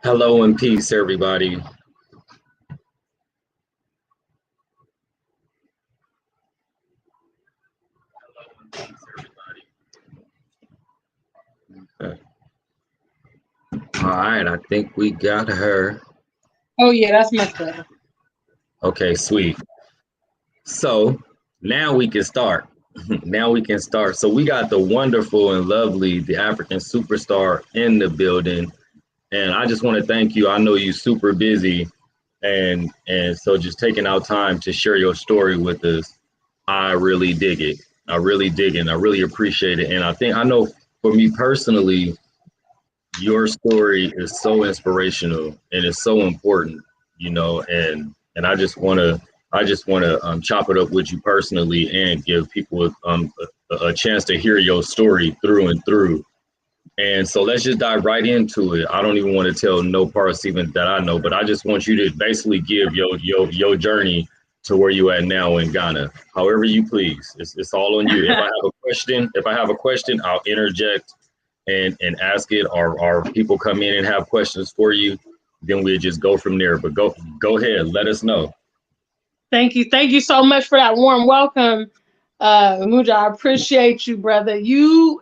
Hello and peace, everybody. Okay. All right, I think we got her. Oh yeah, that's much better. Okay, sweet. So now we can start. Now we can start. So we got the wonderful and lovely, the African Superstar in the building. And I just want to thank you. I know you're super busy. And so just taking out time to share your story with us, I really dig it. I really dig it. And I really appreciate it. And I know for me personally, your story is so inspirational and it's so important, and I just want to chop it up with you personally and give people a chance to hear your story through and through. And so let's just dive right into it. I don't even want to tell no parts even that I know, but I just want you to basically give your journey to where you at now in Ghana, however you please. It's all on you. If I have a question, I'll interject and ask it, or people come in and have questions for you, then we'll just go from there. But go ahead, let us know. Thank you so much for that warm welcome, Muja. I appreciate you, brother. You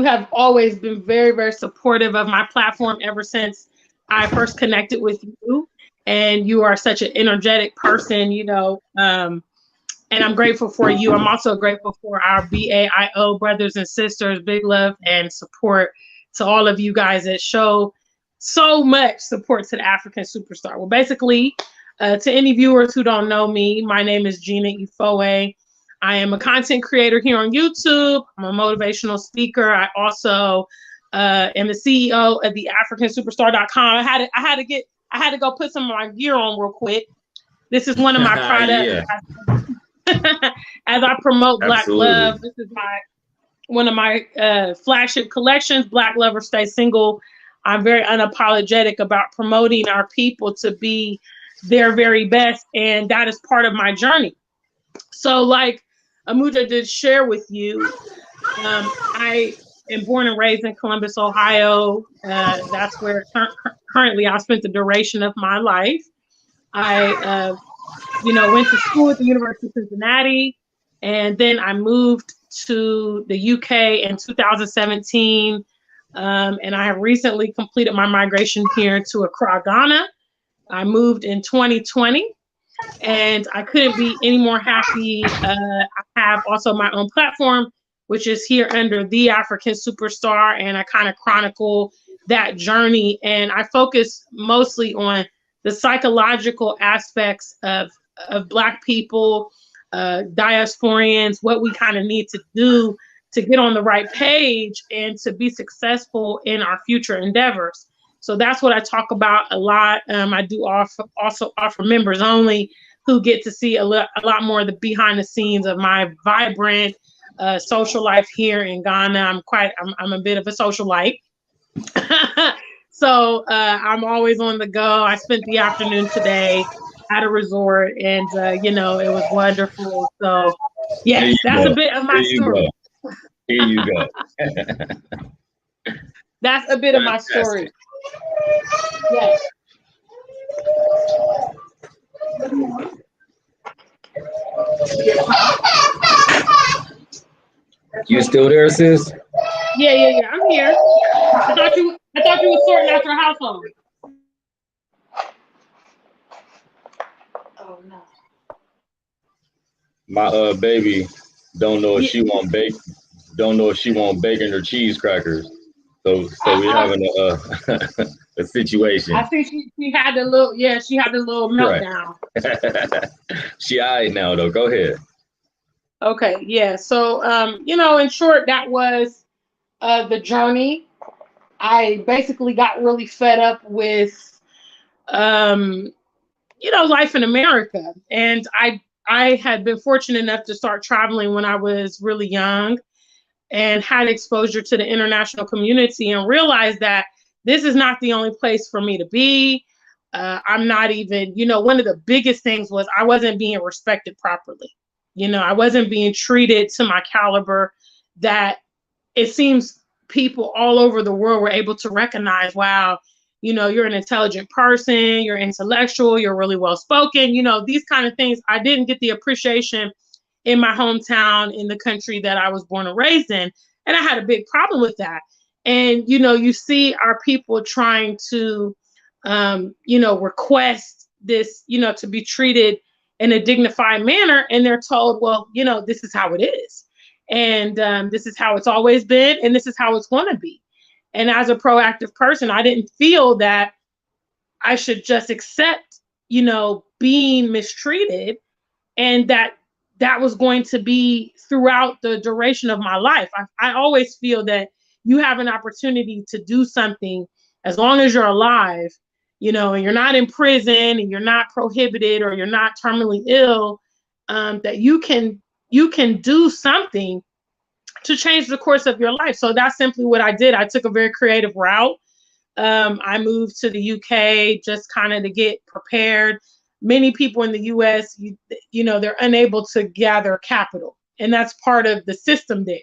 have always been very, very supportive of my platform ever since I first connected with you, and you are such an energetic person, and I'm grateful for you. I'm also grateful for our BAIO brothers and sisters. Big love and support to all of you guys that show so much support to the African Superstar. Well, basically, to any viewers who don't know me, my name is Gina Ifoe. I am a content creator here on YouTube. I'm a motivational speaker. I also am the CEO of the AfrikanSuperstar.com. I had to go put some of my gear on real quick. This is one of my products. As I promote Black Love, this is one of my flagship collections, Black Love or Stay Single. I'm very unapologetic about promoting our people to be their very best, and that is part of my journey. So like Amuja did share with you, I am born and raised in Columbus, Ohio. That's where currently I spent the duration of my life. I went to school at the University of Cincinnati, and then I moved to the UK in 2017. And I have recently completed my migration here to Accra, Ghana. I moved in 2020, and I couldn't be any more happy. I have also my own platform, which is here under the African Superstar, and I kind of chronicle that journey. And I focus mostly on the psychological aspects of Black people, diasporians, what we kind of need to do to get on the right page and to be successful in our future endeavors. So that's what I talk about a lot. I do also offer members only who get to see a lot more of the behind the scenes of my vibrant social life here in Ghana. I'm a bit of a socialite. So I'm always on the go. I spent the afternoon today at a resort, and it was wonderful. So yes, that's a bit of my story. Here you go. That's a bit of my story. Yes. You still there, sis? Yeah. I'm here. I thought you were sorting out your household. Oh no. My baby don't know if she want bacon. Don't know if she want bacon or cheese crackers. So we're having a situation. I think she had the little meltdown. Right. She all right now though. Go ahead. Okay, yeah. So in short, that was the journey. I basically got really fed up with life in America. And I had been fortunate enough to start traveling when I was really young and had exposure to the international community and realized that this is not the only place for me to be. I'm not even, one of the biggest things was I wasn't being respected properly. I wasn't being treated to my caliber that it seems people all over the world were able to recognize, wow, you know, you're an intelligent person, you're intellectual, you're really well spoken, you know, these kind of things. I didn't get the appreciation in my hometown, in the country that I was born and raised in. And I had a big problem with that. And, you know, you see our people trying to, you know, request this, you know, to be treated in a dignified manner. And they're told, well, you know, this is how it is. And this is how it's always been. And this is how it's going to be. And as a proactive person, I didn't feel that I should just accept, you know, being mistreated, and that was going to be throughout the duration of my life. I always feel that you have an opportunity to do something as long as you're alive, you know, and you're not in prison and you're not prohibited or you're not terminally ill, that you can do something to change the course of your life. So that's simply what I did. I took a very creative route. I moved to the UK just kind of to get prepared. Many people in the US, you know, they're unable to gather capital. And that's part of the system there.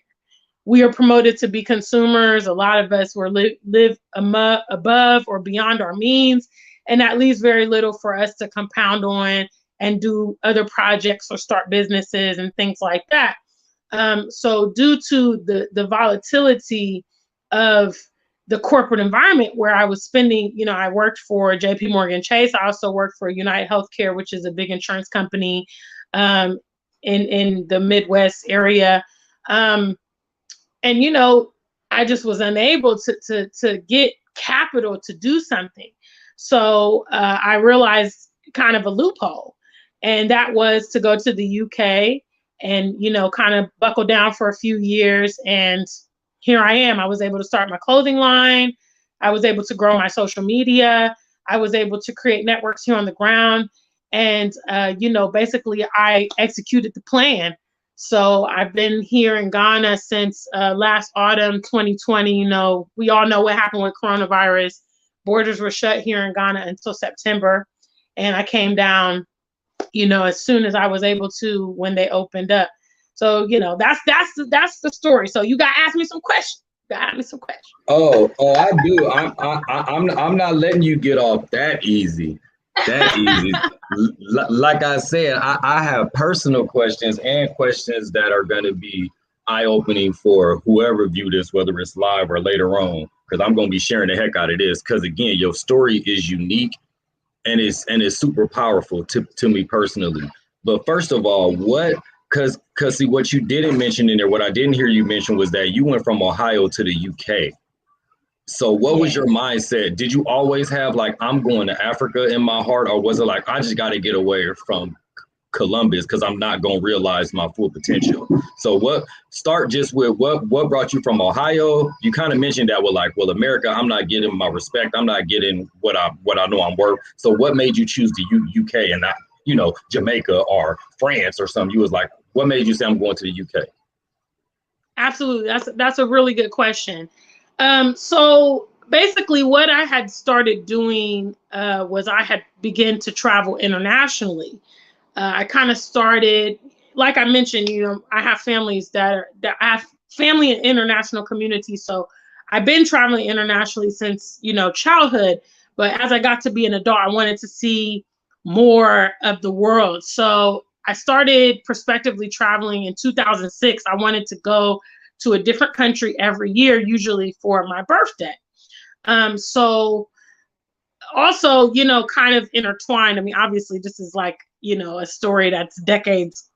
We are promoted to be consumers. A lot of us live above or beyond our means. And that leaves very little for us to compound on and do other projects or start businesses and things like that. So due to the volatility of the corporate environment where I was spending, you know, I worked for JP Morgan Chase. I also worked for United Healthcare, which is a big insurance company in the Midwest area. And, you know, I just was unable to get capital to do something. So I realized kind of a loophole, and that was to go to the UK and, you know, kind of buckle down for a few years. And here I am. I was able to start my clothing line. I was able to grow my social media. I was able to create networks here on the ground. And, you know, basically I executed the plan. So I've been here in Ghana since last autumn, 2020. You know, we all know what happened with coronavirus. Borders were shut here in Ghana until September. And I came down, you know, as soon as I was able to when they opened up. So, you know, that's the story. So you got to ask me some questions. Oh, I do. I'm not letting you get off that easy. That easy. Like I said, I have personal questions and questions that are going to be eye-opening for whoever view this, whether it's live or later on, because I'm going to be sharing the heck out of this. Because again, your story is unique and it's super powerful to me personally. But first of all, because see, what you didn't mention in there, what I didn't hear you mention was that you went from Ohio to the UK. So what was your mindset? Did you always have like, I'm going to Africa in my heart? Or was it like, I just got to get away from Columbus because I'm not going to realize my full potential? So start just with what brought you from Ohio? You kind of mentioned that with like, well, America, I'm not getting my respect. I'm not getting what I know I'm worth. So what made you choose the UK and not, you know, Jamaica or France or something? You was like, what made you say I'm going to the UK? Absolutely. That's a really good question. So basically what I had started doing was I had begun to travel internationally. I kind of started, like I mentioned, you know, I have families that I have family in international communities. So I've been traveling internationally since, you know, childhood. But as I got to be an adult, I wanted to see more of the world. So I started prospectively traveling in 2006. I wanted to go to a different country every year, usually for my birthday. So also, you know, kind of intertwined. I mean, obviously this is like, you know, a story that's decades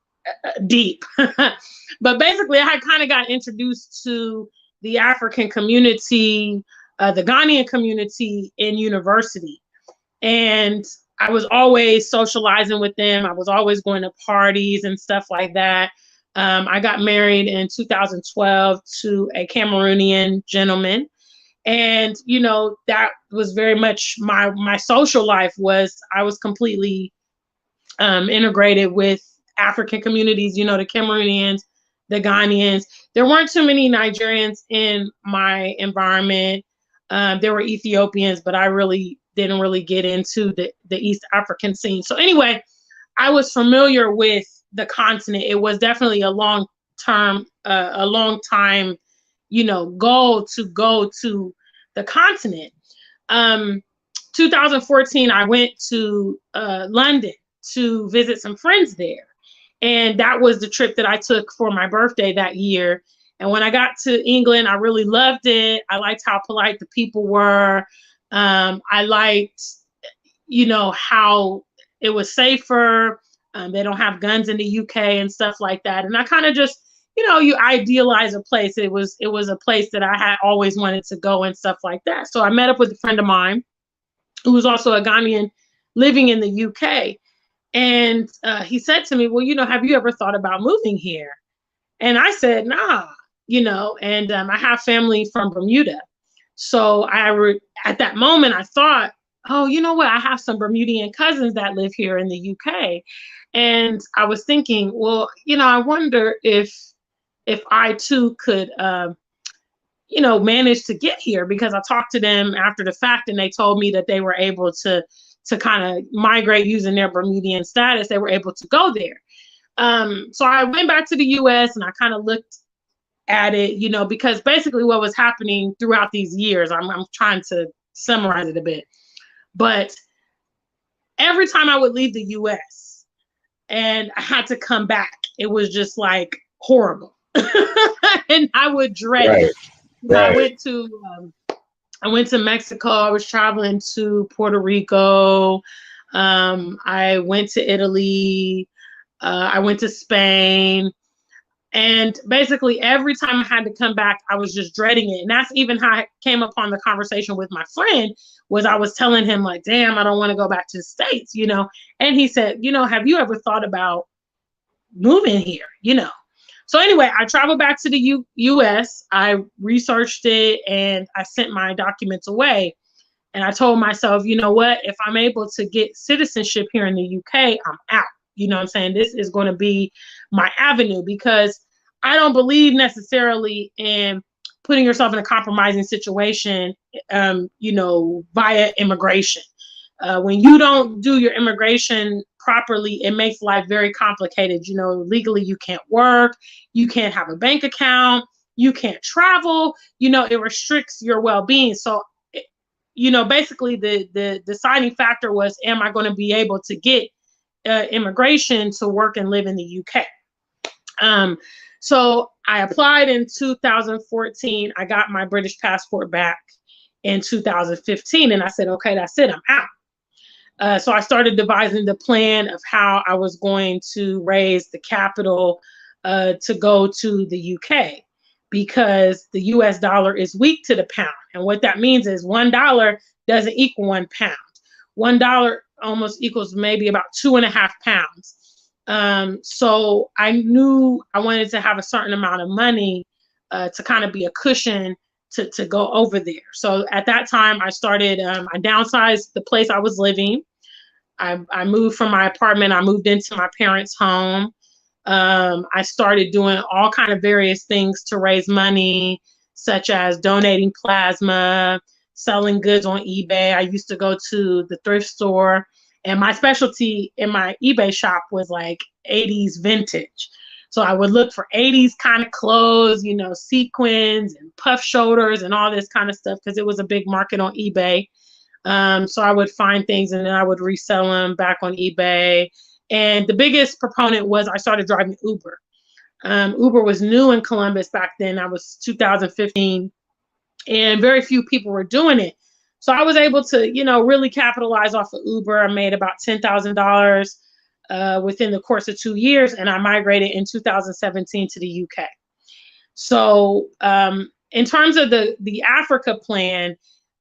deep. But basically I had kind of got introduced to the African community, the Ghanaian community in university. And I was always socializing with them. I was always going to parties and stuff like that. I got married in 2012 to a Cameroonian gentleman. And, you know, that was very much my social life. I was completely integrated with African communities, you know, the Cameroonians, the Ghanaians. There weren't too many Nigerians in my environment. There were Ethiopians, but I really didn't really get into the East African scene. So anyway, I was familiar with the continent. It was definitely a long time goal to go to the continent. 2014, I went to London to visit some friends there. And that was the trip that I took for my birthday that year. And when I got to England, I really loved it. I liked how polite the people were. I liked, how it was safer. They don't have guns in the UK and stuff like that. And I kind of just, you idealize a place. It was a place that I had always wanted to go and stuff like that. So I met up with a friend of mine who was also a Ghanaian living in the UK. And he said to me, well, have you ever thought about moving here? And I said, nah, and I have family from Bermuda. So at that moment, I thought, oh, you know what? I have some Bermudian cousins that live here in the UK. And I was thinking, well, I wonder if I too could, manage to get here, because I talked to them after the fact and they told me that they were able to kind of migrate using their Bermudian status. They were able to go there. So I went back to the US and I kind of looked at it, because basically what was happening throughout these years, I'm trying to summarize it a bit, but every time I would leave the US and I had to come back, it was just like horrible. And I would dread it. Right. I went to Mexico. I was traveling to Puerto Rico. I went to Italy. I went to Spain. And basically every time I had to come back, I was just dreading it. And that's even how I came upon the conversation with my friend, was I was telling him like, damn, I don't want to go back to the States, And he said, have you ever thought about moving here, So anyway, I traveled back to the US. I researched it and I sent my documents away. And I told myself, you know what, if I'm able to get citizenship here in the UK, I'm out. You know what I'm saying? This is going to be my avenue, because I don't believe necessarily in putting yourself in a compromising situation, via immigration. When you don't do your immigration properly, it makes life very complicated. Legally, you can't work, you can't have a bank account, you can't travel, it restricts your well-being. So, basically the deciding factor was, am I going to be able to get immigration to work and live in the UK? So I applied in 2014. I got my British passport back in 2015. And I said, okay, that's it, I'm out. So I started devising the plan of how I was going to raise the capital to go to the UK, because the US dollar is weak to the pound. And what that means is $1 doesn't equal 1 pound. $1 almost equals maybe about 2.5 pounds. So I knew I wanted to have a certain amount of money to kind of be a cushion to go over there. So at that time I started, I downsized the place I was living. I moved from my apartment. I moved into my parents' home. I started doing all kind of various things to raise money, such as donating plasma, selling goods on eBay. I used to go to the thrift store, and my specialty in my eBay shop was like 80s vintage. So I would look for 80s kind of clothes, sequins and puff shoulders and all this kind of stuff, because it was a big market on eBay. So I would find things and then I would resell them back on eBay. And the biggest proponent was I started driving Uber. Uber was new in Columbus back then. That was 2015. And very few people were doing it. So I was able to, really capitalize off of Uber. I made about $10,000 within the course of 2 years, and I migrated in 2017 to the UK. So in terms of the Africa plan,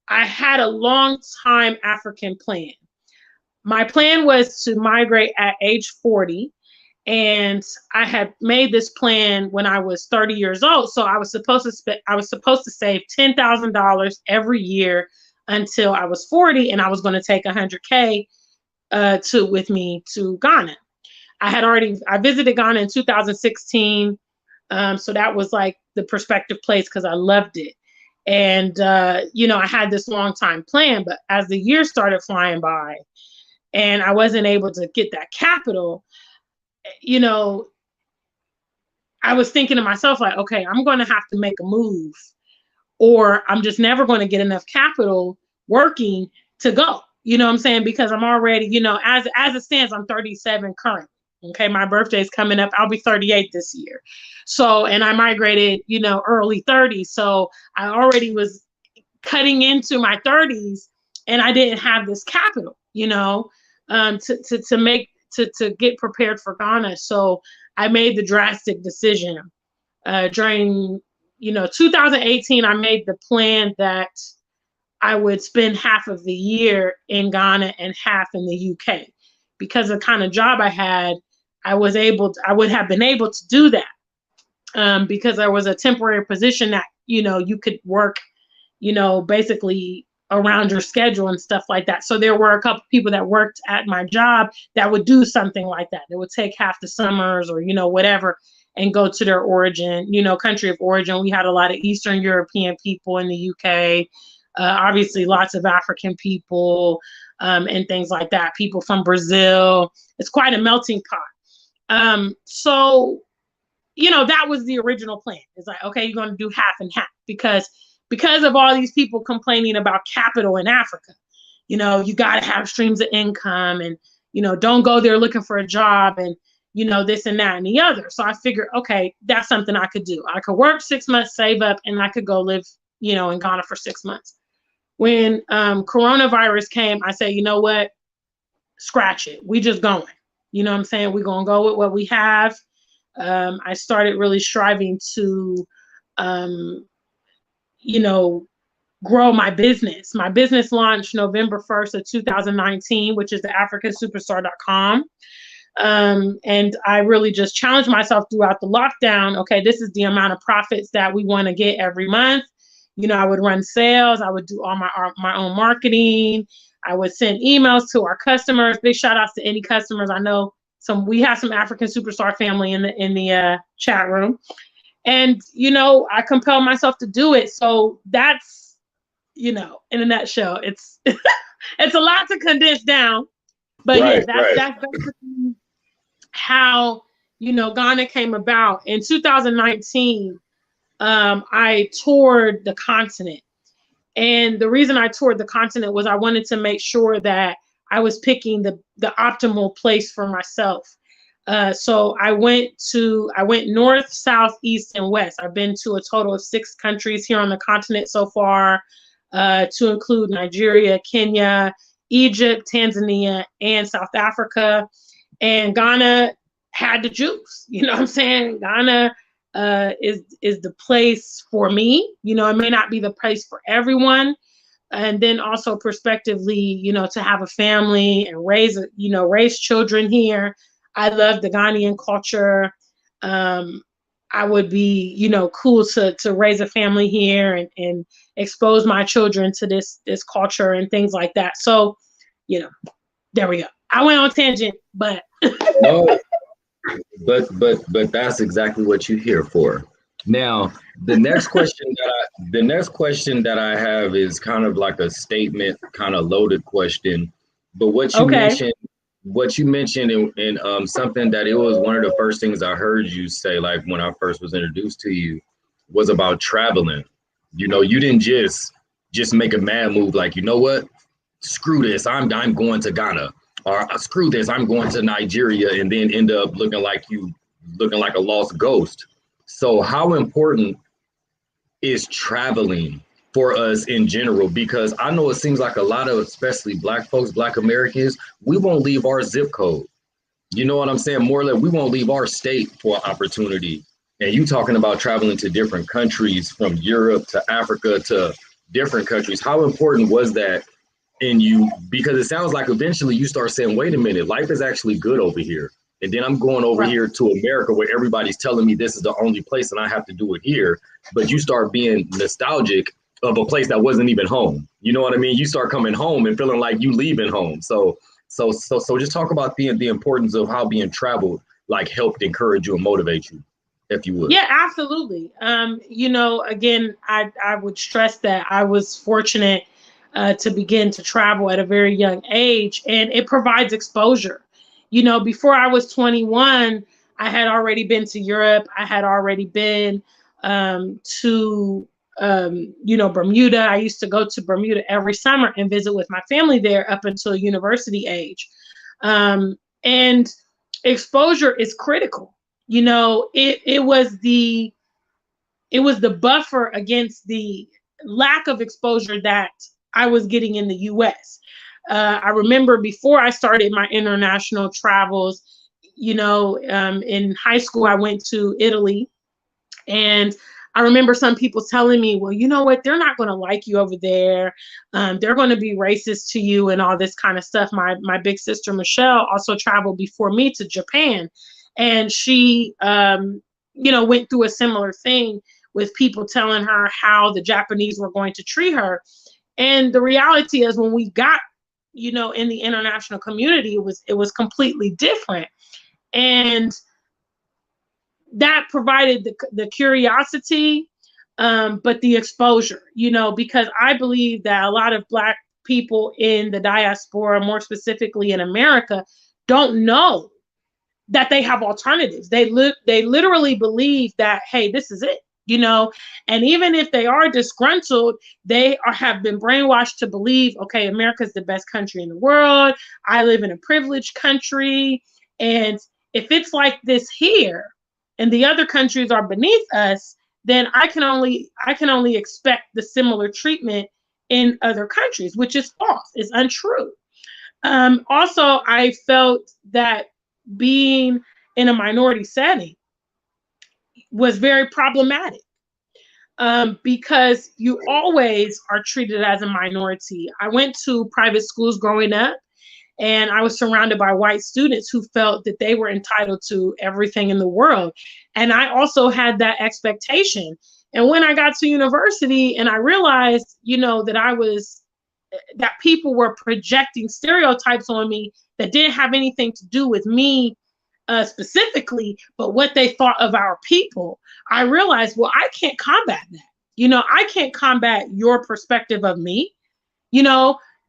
I had a long time African plan. My plan was to migrate at age 40. And I had made this plan when I was 30 years old. So I was supposed to save $10,000 every year until I was 40, and I was going to take $100K with me to Ghana. I visited Ghana in 2016. So that was like the prospective place, because I loved it. And I had this long time plan, but as the years started flying by and I wasn't able to get that capital, I was thinking to myself, like, okay, I'm going to have to make a move, or I'm just never going to get enough capital working to go. You know what I'm saying? Because I'm already, you know, as it stands, I'm 37 current. Okay, my birthday's coming up. I'll be 38 this year. So, and I migrated, you know, early 30s. So I already was cutting into my 30s, and I didn't have this capital, you know, to get prepared for Ghana. So I made the drastic decision during, you know, 2018. I made the plan that I would spend half of the year in Ghana and half in the UK, because the kind of job I had, I would have been able to do that, because there was a temporary position that, you know, you could work, you know, basically around your schedule and stuff like that. So there were a couple people that worked at my job that would do something like that. They would take half the summers, or, you know, whatever, and go to their origin, you know, country of origin. We had a lot of Eastern European people in the UK, obviously lots of African people, and things like that. People from Brazil. It's quite a melting pot. So, you know, that was the original plan. It's like, okay, you're going to do half and half, because of all these people complaining about capital in Africa. You know, you got to have streams of income, and, you know, don't go there looking for a job, and, you know, this and that and the other. So I figured, okay, that's something I could do. I could work 6 months, save up, and I could go live, you know, in Ghana for 6 months. When coronavirus came, I said, you know what, scratch it. We just going. You know what I'm saying? We're going to go with what we have. I started really striving to, you know, grow my business. My business launched November 1st of 2019, which is the AfrikanSuperstar.com. And I really just challenged myself throughout the lockdown. Okay, this is the amount of profits that we want to get every month. You know, I would run sales. I would do all my own marketing. I would send emails to our customers. Big shout outs to any customers. I know we have some Afrikan Superstar family in the chat room. And, you know, I compelled myself to do it. So that's, you know, in a nutshell, it's it's a lot to condense down. But right, yeah, that's basically how, you know, Ghana came about. In 2019, I toured the continent. And the reason I toured the continent was I wanted to make sure that I was picking the optimal place for myself. So I went north, south, east, and west. I've been to a total of 6 countries here on the continent so far, to include Nigeria, Kenya, Egypt, Tanzania, and South Africa. And Ghana had the juice. You know what I'm saying? Ghana is the place for me. You know, it may not be the place for everyone. And then also prospectively, you know, to have a family and raise children here. I love the Ghanaian culture. I would be, you know, cool to raise a family here and expose my children to this culture and things like that. So, you know, there we go. I went on tangent, but no, but that's exactly what you're here for. Now, the next question that I have is kind of like a statement, kind of loaded question. But what you mentioned in something that it was one of the first things I heard you say, like when I first was introduced to you, was about traveling. You know, you didn't just make a mad move like, you know what, screw this, I'm going to Ghana, or screw this, I'm going to Nigeria, and then end up looking like a lost ghost. So how important is traveling for us in general? Because I know it seems like a lot of, especially Black folks, Black Americans, we won't leave our zip code. You know what I'm saying? More or less, we won't leave our state for opportunity. And you talking about traveling to different countries, from Europe to Africa to different countries. How important was that in you? Because it sounds like eventually you start saying, wait a minute, life is actually good over here. And then I'm going over here to America where everybody's telling me this is the only place and I have to do it here. But you start being nostalgic of a place that wasn't even home. You know what I mean? You start coming home and feeling like you leaving home. So just talk about the importance of how being traveled like helped encourage you and motivate you, if you would. Yeah, absolutely. You know, again, I would stress that I was fortunate to begin to travel at a very young age, and it provides exposure. You know, before I was 21, I had already been to Europe. I had already been to Bermuda. I used to go to Bermuda every summer and visit with my family there up until university age. And exposure is critical. It was the buffer against the lack of exposure that I was getting in the US. I remember before I started my international travels, in high school, I went to Italy, and I remember some people telling me, well, you know what, they're not going to like you over there. They're going to be racist to you and all this kind of stuff. My big sister, Michelle, also traveled before me to Japan. And she, went through a similar thing with people telling her how the Japanese were going to treat her. And the reality is when we got, in the international community, it was completely different. And that provided the curiosity, but the exposure, because I believe that a lot of Black people in the diaspora, more specifically in America, don't know that they have alternatives. They literally believe that, hey, this is it, and even if they are disgruntled, have been brainwashed to believe, okay, America's the best country in the world. I live in a privileged country. And if it's like this here, and the other countries are beneath us, then I can only expect the similar treatment in other countries, which is false. It's untrue. Also, I felt that being in a minority setting was very problematic, because you always are treated as a minority. I went to private schools growing up, and I was surrounded by white students who felt that they were entitled to everything in the world. And I also had that expectation. And when I got to university and I realized, that people were projecting stereotypes on me that didn't have anything to do with me specifically, but what they thought of our people, I realized, well, I can't combat that. I can't combat your perspective of me.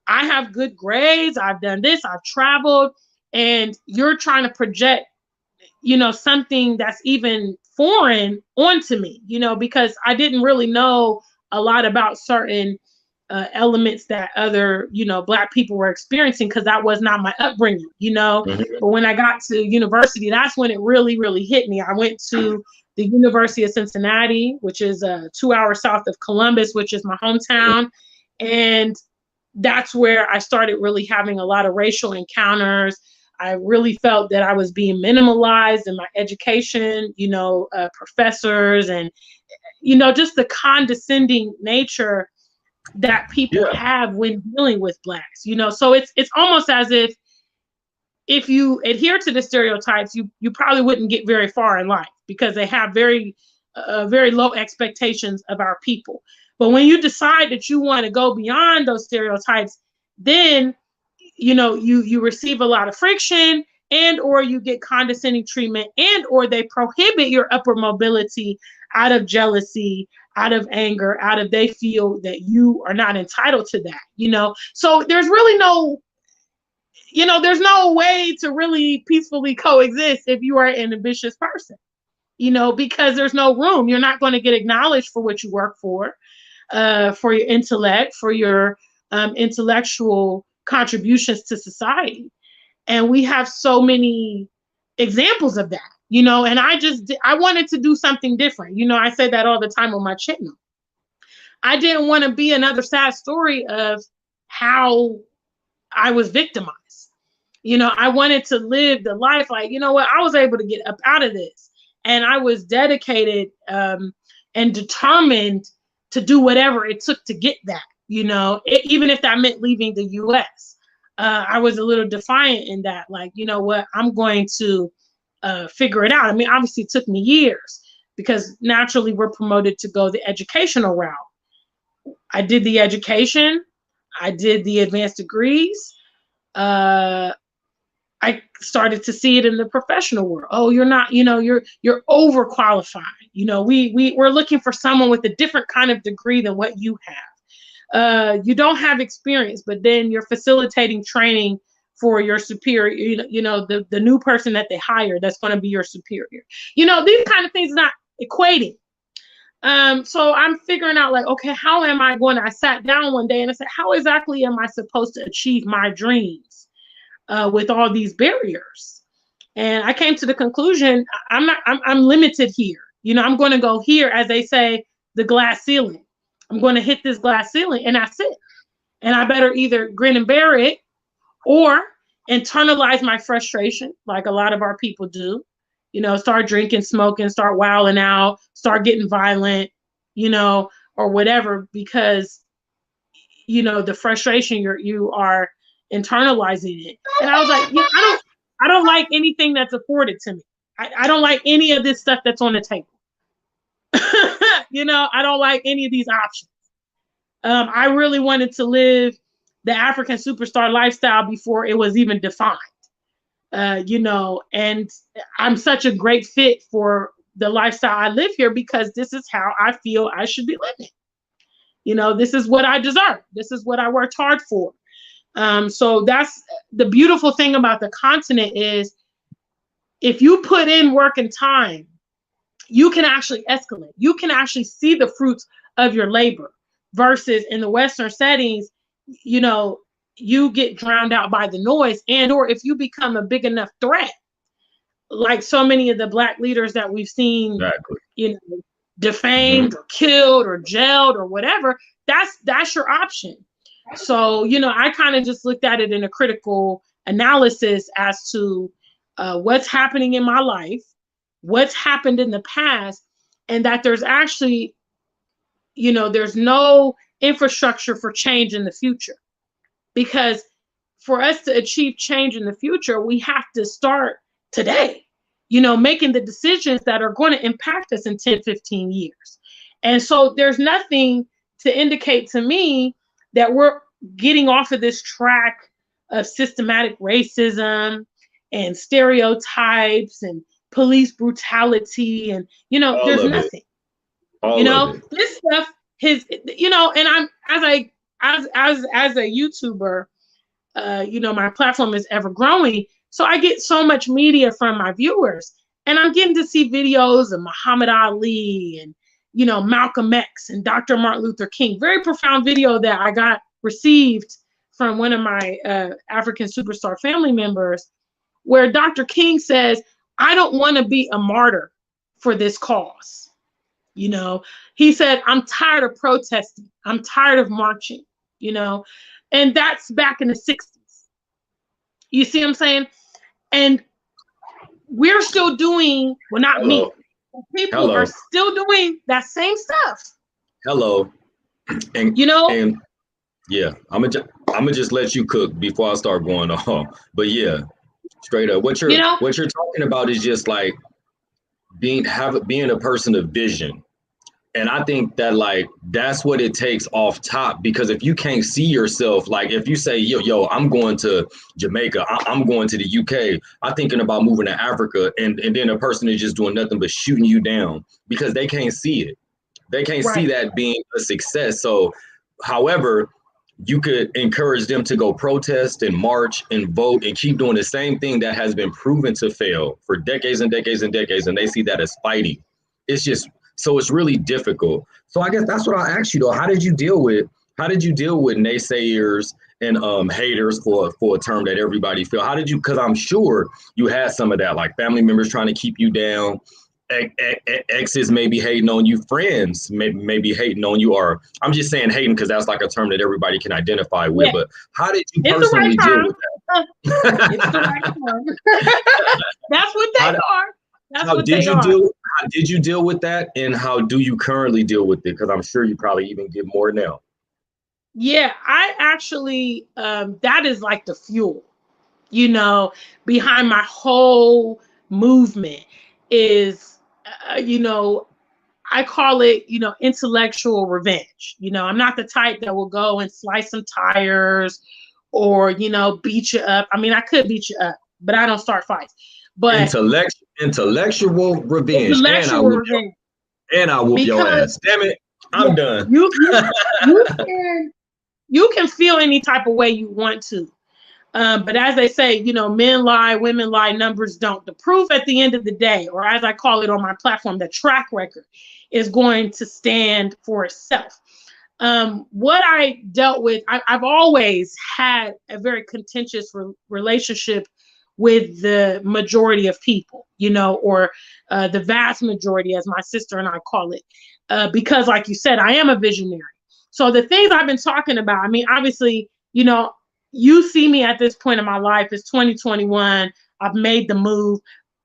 I have good grades, I've done this, I've traveled, and you're trying to project, something that's even foreign onto me, because I didn't really know a lot about certain elements that other, Black people were experiencing, because that was not my upbringing, Mm-hmm. But when I got to university, that's when it really, really hit me. I went to the University of Cincinnati, which is 2 hours south of Columbus, which is my hometown. And that's where I started really having a lot of racial encounters. I really felt that I was being minimalized in my education, professors, and, just the condescending nature that people have when dealing with Blacks, so it's almost as if you adhere to the stereotypes, you probably wouldn't get very far in life, because they have very low expectations of our people. But when you decide that you want to go beyond those stereotypes, then, you receive a lot of friction, and or you get condescending treatment, and or they prohibit your upward mobility out of jealousy, out of anger, out of they feel that you are not entitled to that, So there's really there's no way to really peacefully coexist if you are an ambitious person, because there's no room. You're not going to get acknowledged for what you work for your intellect, for your intellectual contributions to society. And we have so many examples of that, and I wanted to do something different. I say that all the time on my channel. I didn't want to be another sad story of how I was victimized. I wanted to live the life like, I was able to get up out of this, and I was dedicated and determined to do whatever it took to get that, even if that meant leaving the US. I was a little defiant in that, like, I'm going to figure it out. I mean, obviously it took me years, because naturally we're promoted to go the educational route. I did the education, I did the advanced degrees. I started to see it in the professional world. Oh, you're not, you're overqualified. We're looking for someone with a different kind of degree than what you have. You don't have experience, but then you're facilitating training for your superior, the new person that they hire that's going to be your superior. These kind of things not equating. So I'm figuring out, like, okay, how am I going to, I sat down one day and I said, how exactly am I supposed to achieve my dreams with all these barriers? And I came to the conclusion, I'm limited here. I'm going to go here, as they say, the glass ceiling. I'm going to hit this glass ceiling and that's it. And I better either grin and bear it or internalize my frustration, like a lot of our people do. Start drinking, smoking, start wilding out, start getting violent, or whatever, because, the frustration you are internalizing it. And I was like, I don't like anything that's afforded to me. I don't like any of this stuff that's on the table. I don't like any of these options. I really wanted to live the African superstar lifestyle before it was even defined. And I'm such a great fit for the lifestyle I live here because this is how I feel I should be living. This is what I deserve. This is what I worked hard for. So that's the beautiful thing about the continent is if you put in work and time, you can actually escalate. You can actually see the fruits of your labor versus in the Western settings, you get drowned out by the noise, and or if you become a big enough threat, like so many of the Black leaders that we've seen, exactly. Defamed or killed or jailed or whatever, that's your option. So, I kind of just looked at it in a critical analysis as to what's happening in my life, what's happened in the past, and that there's actually, there's no infrastructure for change in the future. Because for us to achieve change in the future, we have to start today, making the decisions that are going to impact us in 10, 15 years. And so there's nothing to indicate to me that we're getting off of this track of systematic racism and stereotypes and police brutality. And, there's nothing, this stuff is, and I'm, as a YouTuber, my platform is ever growing. So I get so much media from my viewers, and I'm getting to see videos of Muhammad Ali and, Malcolm X and Dr. Martin Luther King. Very profound video that I received from one of my African Superstar family members, where Dr. King says, I don't want to be a martyr for this cause. He said, I'm tired of protesting. I'm tired of marching, and that's back in the 60s. You see what I'm saying? And we're still doing, well, not me. People are still doing that same stuff. And, and yeah, I'm gonna just let you cook before I start going off. But yeah, straight up, what you're talking about is just like being a person of vision. And I think that that's what it takes off top, because if you can't see yourself, like if you say, yo, I'm going to Jamaica, I'm going to the UK, I'm thinking about moving to Africa, and then a person is just doing nothing but shooting you down because they can't see it. They can't see that being a success. So, however, you could encourage them to go protest and march and vote and keep doing the same thing that has been proven to fail for decades and decades and decades, and they see that as fighting. So it's really difficult. So I guess that's what I'll ask you though. How did you deal with naysayers and haters, for a term that everybody feel? How did you, because I'm sure you had some of that, like family members trying to keep you down, exes maybe hating on you, friends maybe hating on you, or I'm just saying hating because that's like a term that everybody can identify with. Yeah. But how did you personally deal with that? It's the right term. That's what they are. How did you deal with that, and how do you currently deal with it? Because I'm sure you probably even get more now. Yeah, I actually, that is like the fuel, behind my whole movement is, I call it, intellectual revenge. I'm not the type that will go and slice some tires or, beat you up. I mean, I could beat you up, but I don't start fights. But intellectual revenge. And I whoop your ass. Damn it, I'm done. You can feel any type of way you want to. But as they say, men lie, women lie, numbers don't. The proof at the end of the day, or as I call it on my platform, the track record is going to stand for itself. What I dealt with, I've always had a very contentious relationship with the majority of people, or the vast majority, as my sister and I call it, because like you said, I am a visionary. So the things I've been talking about, I mean, obviously, you see me at this point in my life, it's 2021, I've made the move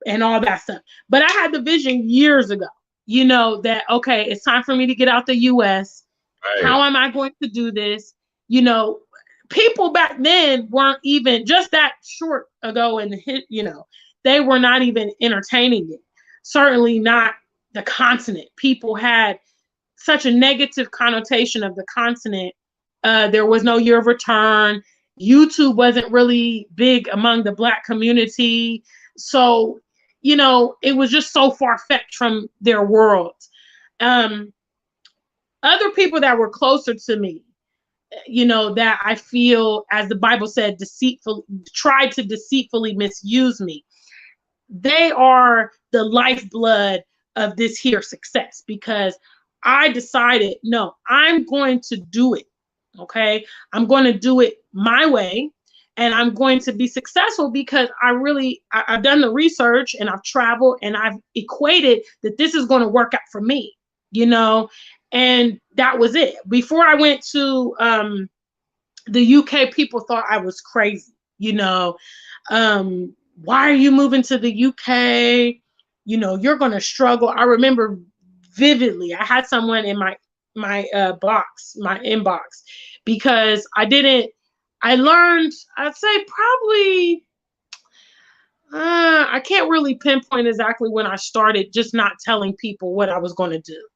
and all that stuff. But I had the vision years ago, that, okay, it's time for me to get out the US. Right. How am I going to do this? People back then weren't even just that short ago in the hit, they were not even entertaining it. Certainly not the continent. People had such a negative connotation of the continent. There was no year of return. YouTube wasn't really big among the Black community. So, it was just so far-fetched from their world. Other people that were closer to me, that I feel, as the Bible said, tried to deceitfully misuse me. They are the lifeblood of this here success, because I decided, no, I'm going to do it. Okay. I'm going to do it my way, and I'm going to be successful because I've done the research, and I've traveled, and I've equated that this is going to work out for me, and that was it. Before I went to the UK, people thought I was crazy. Why are you moving to the UK? You're going to struggle. I remember vividly, I had someone in my inbox, because I learned, I'd say probably, I can't really pinpoint exactly when I started just not telling people what I was going to do.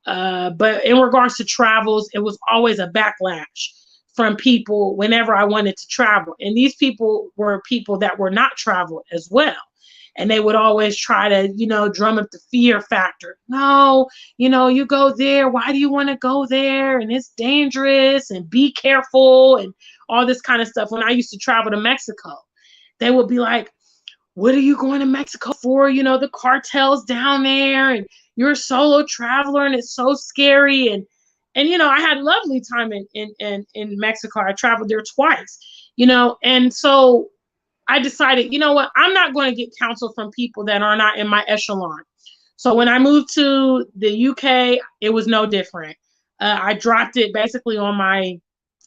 But in regards to travels, it was always a backlash from people whenever I wanted to travel. And these people were people that were not traveled as well. And they would always try to, drum up the fear factor. No, you go there. Why do you want to go there? And it's dangerous, and be careful, and all this kind of stuff. When I used to travel to Mexico, they would be like, what are you going to Mexico for? The cartel's down there, and you're a solo traveler, and it's so scary. And I had a lovely time in Mexico. I traveled there twice, and so I decided, what, I'm not going to get counsel from people that are not in my echelon. So when I moved to the UK, it was no different. I dropped it basically on my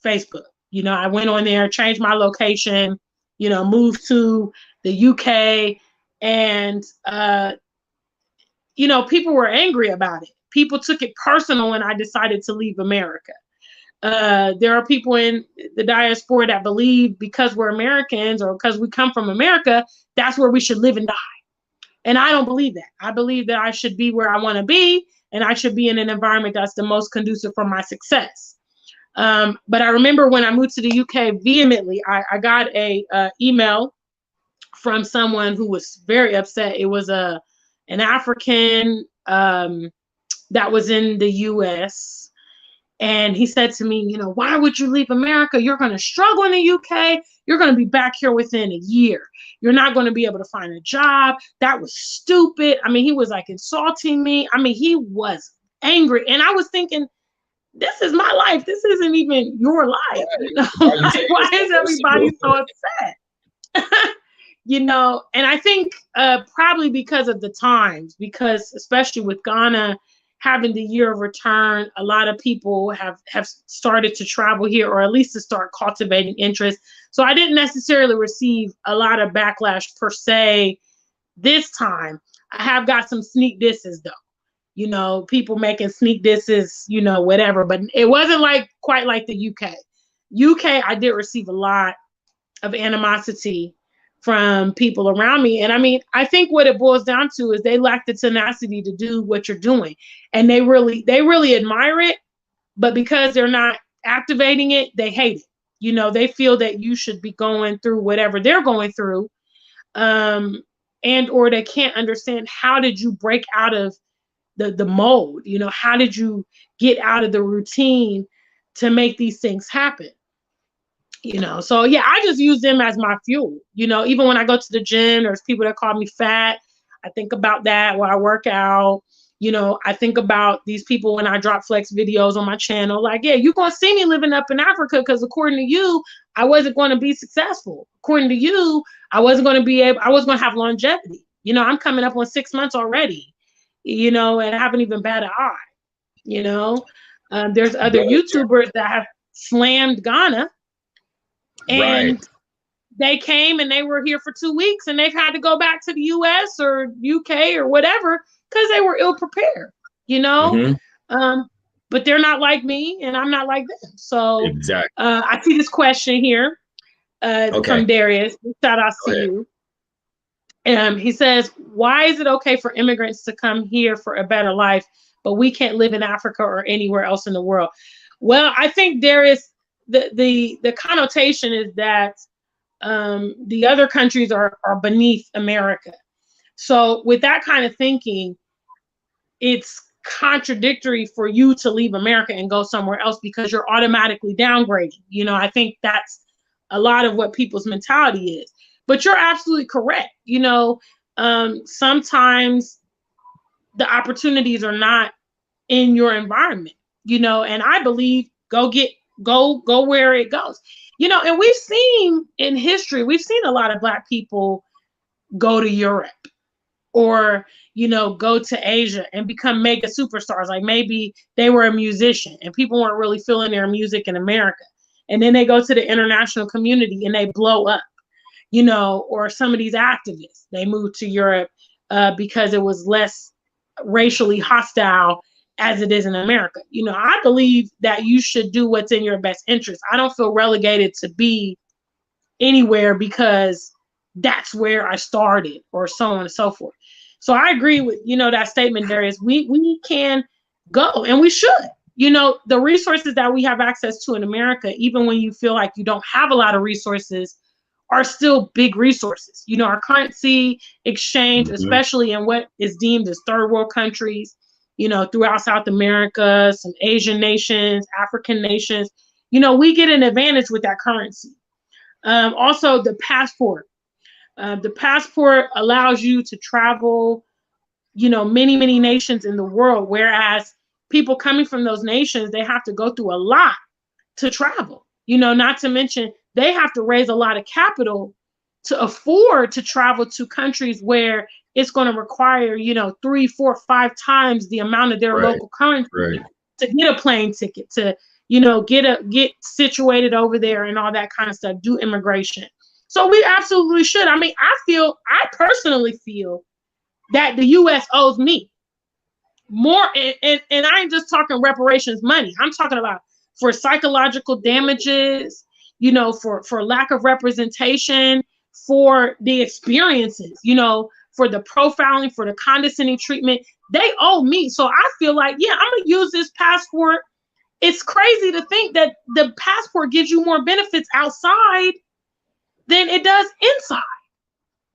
Facebook. I went on there, changed my location, moved to the UK, and, people were angry about it. People took it personal when I decided to leave America. There are people in the diaspora that believe because we're Americans, or because we come from America, that's where we should live and die. And I don't believe that. I believe that I should be where I want to be, and I should be in an environment that's the most conducive for my success. But I remember when I moved to the UK, vehemently, I got a email from someone who was very upset. It was an African that was in the US. And he said to me, why would you leave America? You're going to struggle in the UK. You're going to be back here within a year. You're not going to be able to find a job. That was stupid. I mean, he was like insulting me. I mean, he was angry. And I was thinking, this is my life. This isn't even your life. Why is everybody so upset? And I think probably because of the times, because especially with Ghana having the year of return, a lot of people have started to travel here, or at least to start cultivating interest. So I didn't necessarily receive a lot of backlash per se this time. I have got some sneak disses though, people making sneak disses, whatever, but it wasn't quite like the UK. I did receive a lot of animosity from people around me. And I mean, I think what it boils down to is they lack the tenacity to do what you're doing. And they really admire it, but because they're not activating it, they hate it. They feel that you should be going through whatever they're going through. And or they can't understand, how did you break out of the mold? How did you get out of the routine to make these things happen? You know, so yeah, I just use them as my fuel. You know, even when I go to the gym, there's people that call me fat. I think about that while I work out. You know, I think about these people when I drop flex videos on my channel. Like, yeah, you're going to see me living up in Africa because according to you, I wasn't going to be successful. According to you, I wasn't going to have longevity. You know, I'm coming up on 6 months already, you know, and I haven't even batted an eye, you know. There's other YouTubers that have slammed Ghana, Right. and they came and they were here for 2 weeks and they've had to go back to the US or UK or whatever because they were ill prepared, you know? But they're not like me and I'm not like them. So Exactly. I see this question here from Darius. Shout out to you. He says, why is it okay for immigrants to come here for a better life, but we can't live in Africa or anywhere else in the world? Well, I think Darius, the connotation is that the other countries are beneath America. So with that kind of thinking, it's contradictory for you to leave America and go somewhere else because you're automatically downgrading. You know, I think that's a lot of what people's mentality is. But you're absolutely correct. You know, sometimes the opportunities are not in your environment, you know, and I believe go where it goes. You know, and we've seen in history, we've seen a lot of Black people go to Europe or, you know, go to Asia and become mega superstars. Like maybe they were a musician and people weren't really feeling their music in America. And then they go to the international community and they blow up, you know, or some of these activists, they moved to Europe because it was less racially hostile as it is in America. You know, I believe that you should do what's in your best interest. I don't feel relegated to be anywhere because that's where I started or so on and so forth. So I agree with, you know, that statement there is we can go and we should. You know, the resources that we have access to in America, even when you feel like you don't have a lot of resources, are still big resources. You know, our currency exchange, especially in what is deemed as third world countries, you know, throughout South America, some Asian nations, African nations, you know, we get an advantage with that currency. Also, the passport. The passport allows you to travel, you know, many, many nations in the world, whereas people coming from those nations, they have to go through a lot to travel, you know, not to mention they have to raise a lot of capital to afford to travel to countries where it's going to require, you know, 3, 4, 5 times the amount of their local currency to get a plane ticket, to, you know, get situated over there and all that kind of stuff, do immigration. So we absolutely should. I mean, I personally feel that the U.S. owes me more, and I ain't just talking reparations money. I'm talking about for psychological damages, you know, for lack of representation, for the experiences, you know, for the profiling, for the condescending treatment. They owe me. So I feel like, yeah, I'm gonna use this passport. It's crazy to think that the passport gives you more benefits outside than it does inside,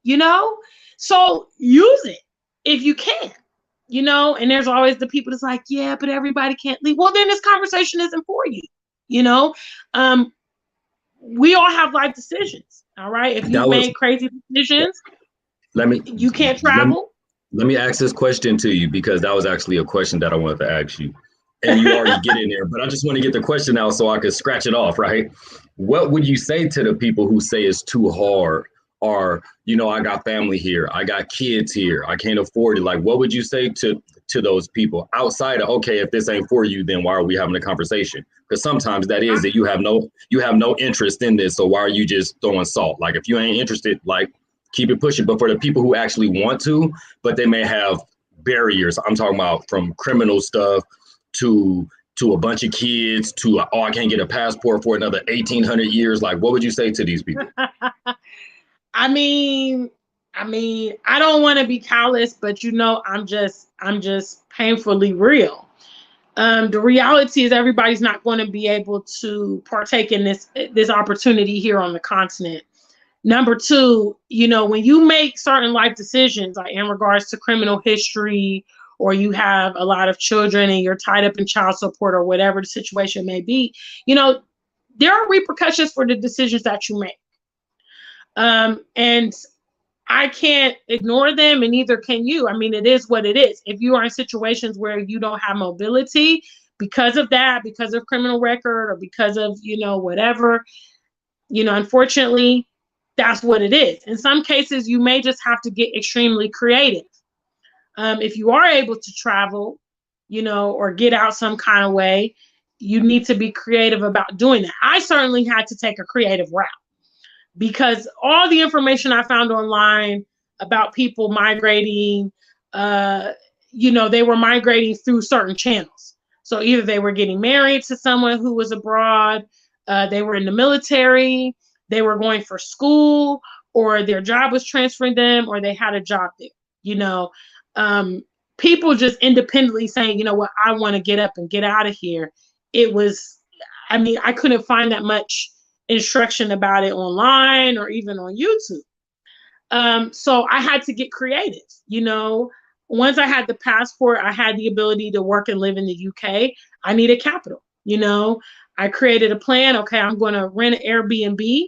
you know? So use it if you can, you know? And there's always the people that's like, yeah, but everybody can't leave. Well, then this conversation isn't for you, you know? We all have life decisions, all right? If you make crazy decisions, you can't travel. Let me ask this question to you, because that was actually a question that I wanted to ask you. And you already get in there, but I just want to get the question out so I could scratch it off, right? What would you say to the people who say it's too hard, or, you know, I got family here, I got kids here, I can't afford it? Like, what would you say to those people outside of, okay, if this ain't for you, then why are we having a conversation? Because sometimes that is that you have no interest in this, so why are you just throwing salt? Like, if you ain't interested, like, keep it pushing. But for the people who actually want to, but they may have barriers, I'm talking about from criminal stuff to a bunch of kids to, oh, I can't get a passport for another 1,800 years. Like, what would you say to these people? I mean, I don't want to be callous, but you know, I'm just painfully real. The reality is everybody's not going to be able to partake in this opportunity here on the continent. Number two, you know, when you make certain life decisions, like in regards to criminal history, or you have a lot of children and you're tied up in child support or whatever the situation may be, you know, there are repercussions for the decisions that you make. And I can't ignore them, and neither can you. I mean, it is what it is. If you are in situations where you don't have mobility because of that, because of criminal record, or because of, whatever, unfortunately, that's what it is. In some cases, you may just have to get extremely creative. If you are able to travel, or get out some kind of way, you need to be creative about doing that. I certainly had to take a creative route, because all the information I found online about people migrating, they were migrating through certain channels. So either they were getting married to someone who was abroad, they were in the military, they were going for school, or their job was transferring them, or they had a job there. People just independently saying, what, I want to get up and get out of here. I couldn't find that much instruction about it online or even on YouTube. So I had to get creative. Once I had the passport, I had the ability to work and live in the UK. I needed capital. I created a plan. Okay, I'm going to rent an Airbnb.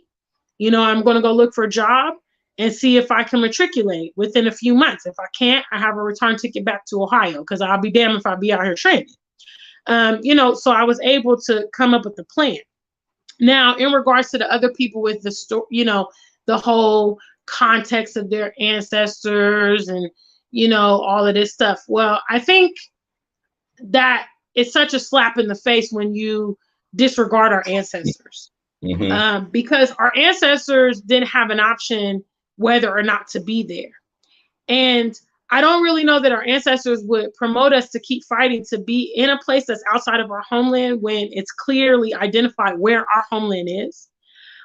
I'm going to go look for a job and see if I can matriculate within a few months. If I can't, I have a return ticket back to Ohio, because I'll be damned if I'll be out here training. So I was able to come up with a plan. Now, in regards to the other people with the story, the whole context of their ancestors and, all of this stuff. Well, I think that it's such a slap in the face when you disregard our ancestors. Mm-hmm. Because our ancestors didn't have an option whether or not to be there. And I don't really know that our ancestors would promote us to keep fighting to be in a place that's outside of our homeland when it's clearly identified where our homeland is.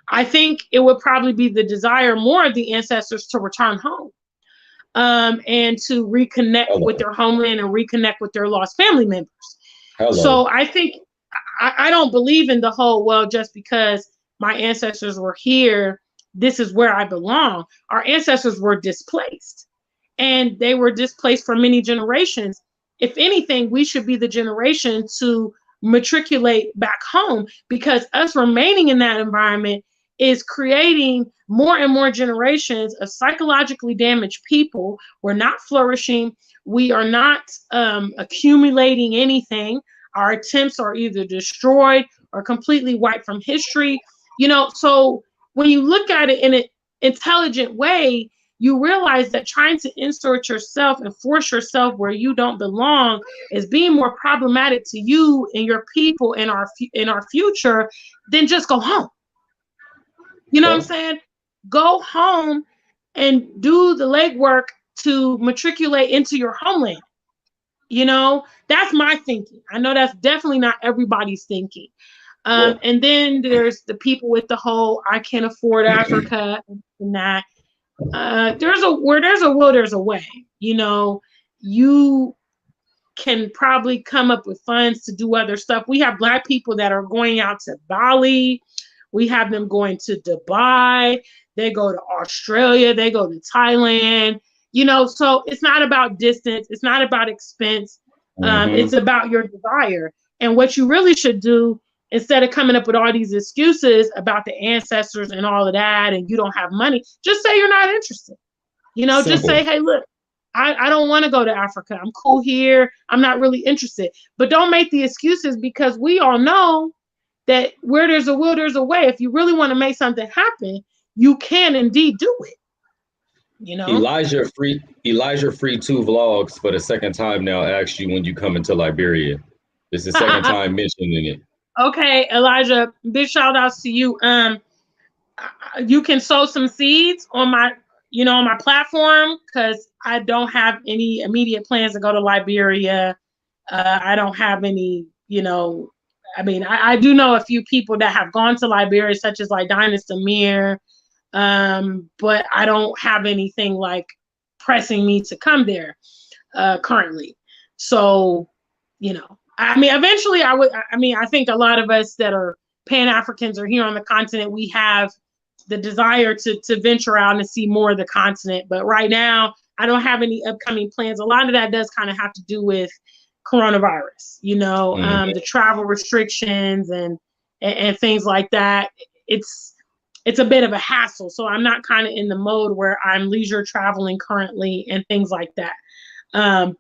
I think it would probably be the desire more of the ancestors to return home, and to reconnect with their homeland and reconnect with their lost family members. So I think I don't believe in the whole, well, just because my ancestors were here, this is where I belong. Our ancestors were displaced, and they were displaced for many generations. If anything, we should be the generation to matriculate back home, because us remaining in that environment is creating more and more generations of psychologically damaged people. We're not flourishing. We are not accumulating anything. Our attempts are either destroyed or completely wiped from history. So when you look at it in an intelligent way, you realize that trying to insert yourself and force yourself where you don't belong is being more problematic to you and your people in our future than just go home. You know what I'm saying? Go home and do the legwork to matriculate into your homeland. That's my thinking. I know that's definitely not everybody's thinking. And then there's the people with the whole, I can't afford Africa and that. There's a will, there's a way. You can probably come up with funds to do other stuff. We have Black people that are going out to Bali. We have them going to Dubai. They go to Australia. They go to Thailand. So it's not about distance. It's not about expense. It's about your desire. And what you really should do, instead of coming up with all these excuses about the ancestors and all of that, and you don't have money, just say you're not interested. Just say, hey, look, I don't want to go to Africa. I'm cool here. I'm not really interested. But don't make the excuses, because we all know that where there's a will, there's a way. If you really want to make something happen, you can indeed do it. Elijah Free 2 vlogs for the second time now asked you when you come into Liberia. This is the second time mentioning it. Okay, Elijah, big shout outs to you. You can sow some seeds on my platform, because I don't have any immediate plans to go to Liberia. I don't have any, I do know a few people that have gone to Liberia, such as like Dinah Samir, but I don't have anything like pressing me to come there currently. So, eventually I think a lot of us that are Pan-Africans are here on the continent. We have the desire to venture out and see more of the continent. But right now, I don't have any upcoming plans. A lot of that does kind of have to do with coronavirus, the travel restrictions and, and things like that, it's a bit of a hassle. So I'm not kind of in the mode where I'm leisure traveling currently and things like that.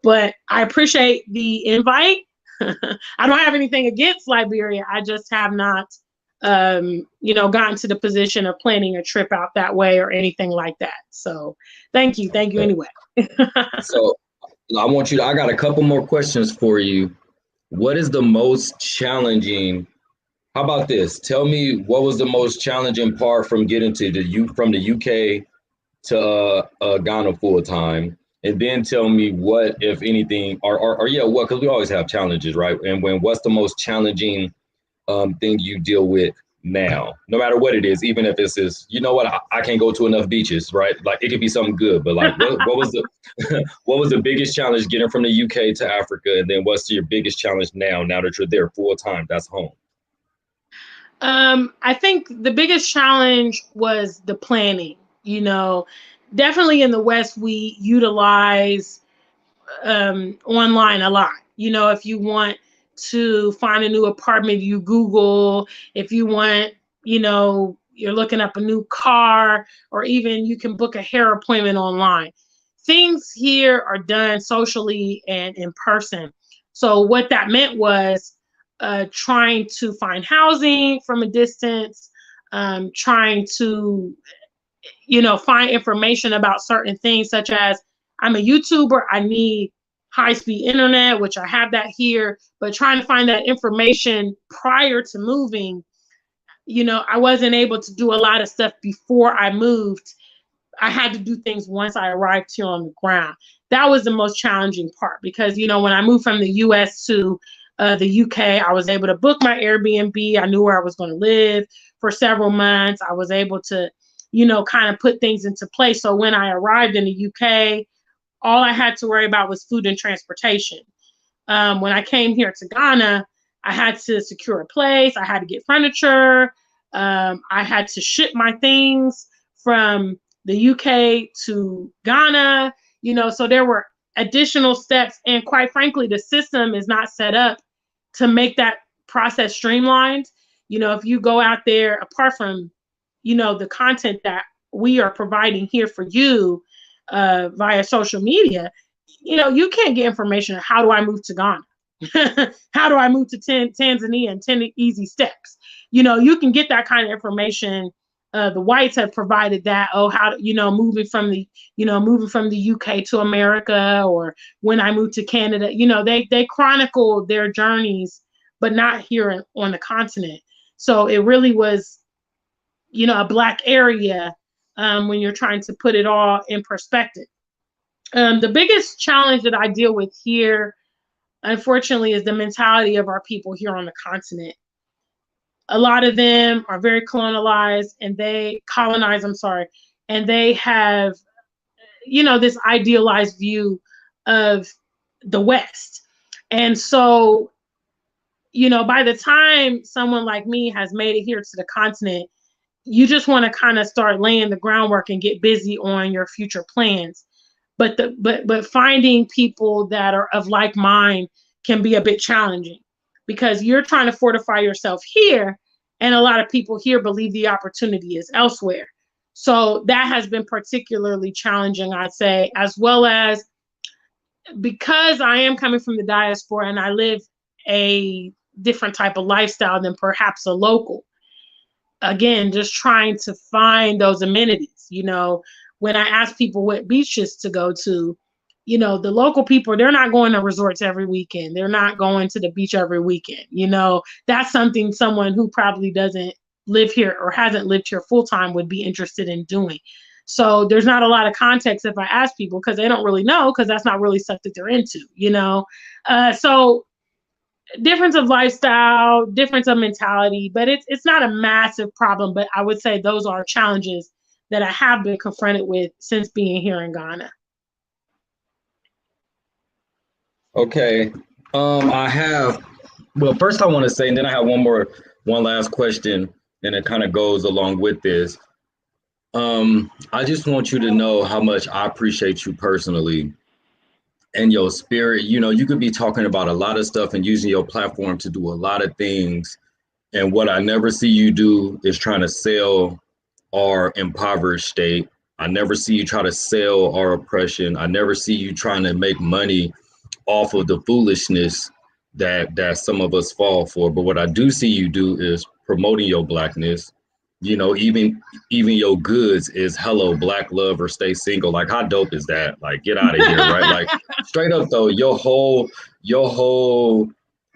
But I appreciate the invite. I don't have anything against Liberia. I just have not, gotten to the position of planning a trip out that way or anything like that. So thank you. Thank you anyway. So I got a couple more questions for you. What is the most challenging? How about this? Tell me what was the most challenging part from getting from the UK to Ghana full time, and then tell me what, if anything, what? Because we always have challenges, right? And what's the most challenging thing you deal with now, no matter what it is, even if it's this, you know what, I can't go to enough beaches, right? Like it could be something good, but like what was the what was the biggest challenge getting from the UK to Africa, and then what's your biggest challenge now that you're there full time, that's home? I think the biggest challenge was the planning. Definitely in the West, we utilize online a lot. If you want to find a new apartment, you Google. If you want, you're looking up a new car, or even you can book a hair appointment online. Things here are done socially and in person. So what that meant was trying to find housing from a distance, trying to, find information about certain things, such as I'm a YouTuber, I need high-speed internet, which I have that here, but trying to find that information prior to moving, I wasn't able to do a lot of stuff before I moved. I had to do things once I arrived here on the ground. That was the most challenging part because, when I moved from the US to the UK, I was able to book my Airbnb. I knew where I was going to live for several months. I was able to, kind of put things into place. So when I arrived in the UK, all I had to worry about was food and transportation. When I came here to Ghana, I had to secure a place. I had to get furniture. I had to ship my things from the UK to Ghana, so there were additional steps. And quite frankly, the system is not set up to make that process streamlined. If you go out there, apart from, the content that we are providing here for you via social media, you can't get information on how do I move to Ghana? How do I move to Tanzania in 10 easy steps? You can get that kind of information. The whites have provided that. Oh, how moving from the UK to America, or when I moved to Canada. They chronicle their journeys, but not here on the continent. So it really was, a Black area when you're trying to put it all in perspective. The biggest challenge that I deal with here, unfortunately, is the mentality of our people here on the continent. A lot of them are very colonized, and they have, this idealized view of the West. And so, by the time someone like me has made it here to the continent, you just want to kind of start laying the groundwork and get busy on your future plans. But finding people that are of like mind can be a bit challenging, because you're trying to fortify yourself here, and a lot of people here believe the opportunity is elsewhere. So that has been particularly challenging, I'd say, as well as because I am coming from the diaspora and I live a different type of lifestyle than perhaps a local. Again, just trying to find those amenities. When I ask people what beaches to go to, the local people, they're not going to resorts every weekend. They're not going to the beach every weekend. That's something someone who probably doesn't live here or hasn't lived here full time would be interested in doing. So there's not a lot of context if I ask people, because they don't really know, because that's not really stuff that they're into, So difference of lifestyle, difference of mentality, but it's not a massive problem. But I would say those are challenges that I have been confronted with since being here in Ghana. Okay. First I want to say, and then I have one last question, and it kind of goes along with this. I just want you to know how much I appreciate you personally and your spirit. You could be talking about a lot of stuff and using your platform to do a lot of things. And what I never see you do is trying to sell our impoverished state. I never see you try to sell our oppression. I never see you trying to make money off of the foolishness that some of us fall for. But what I do see you do is promoting your blackness. You know, even your goods is hello black love or stay single. Like, how dope is that? Like, get out of here, right? Like, straight up though, your whole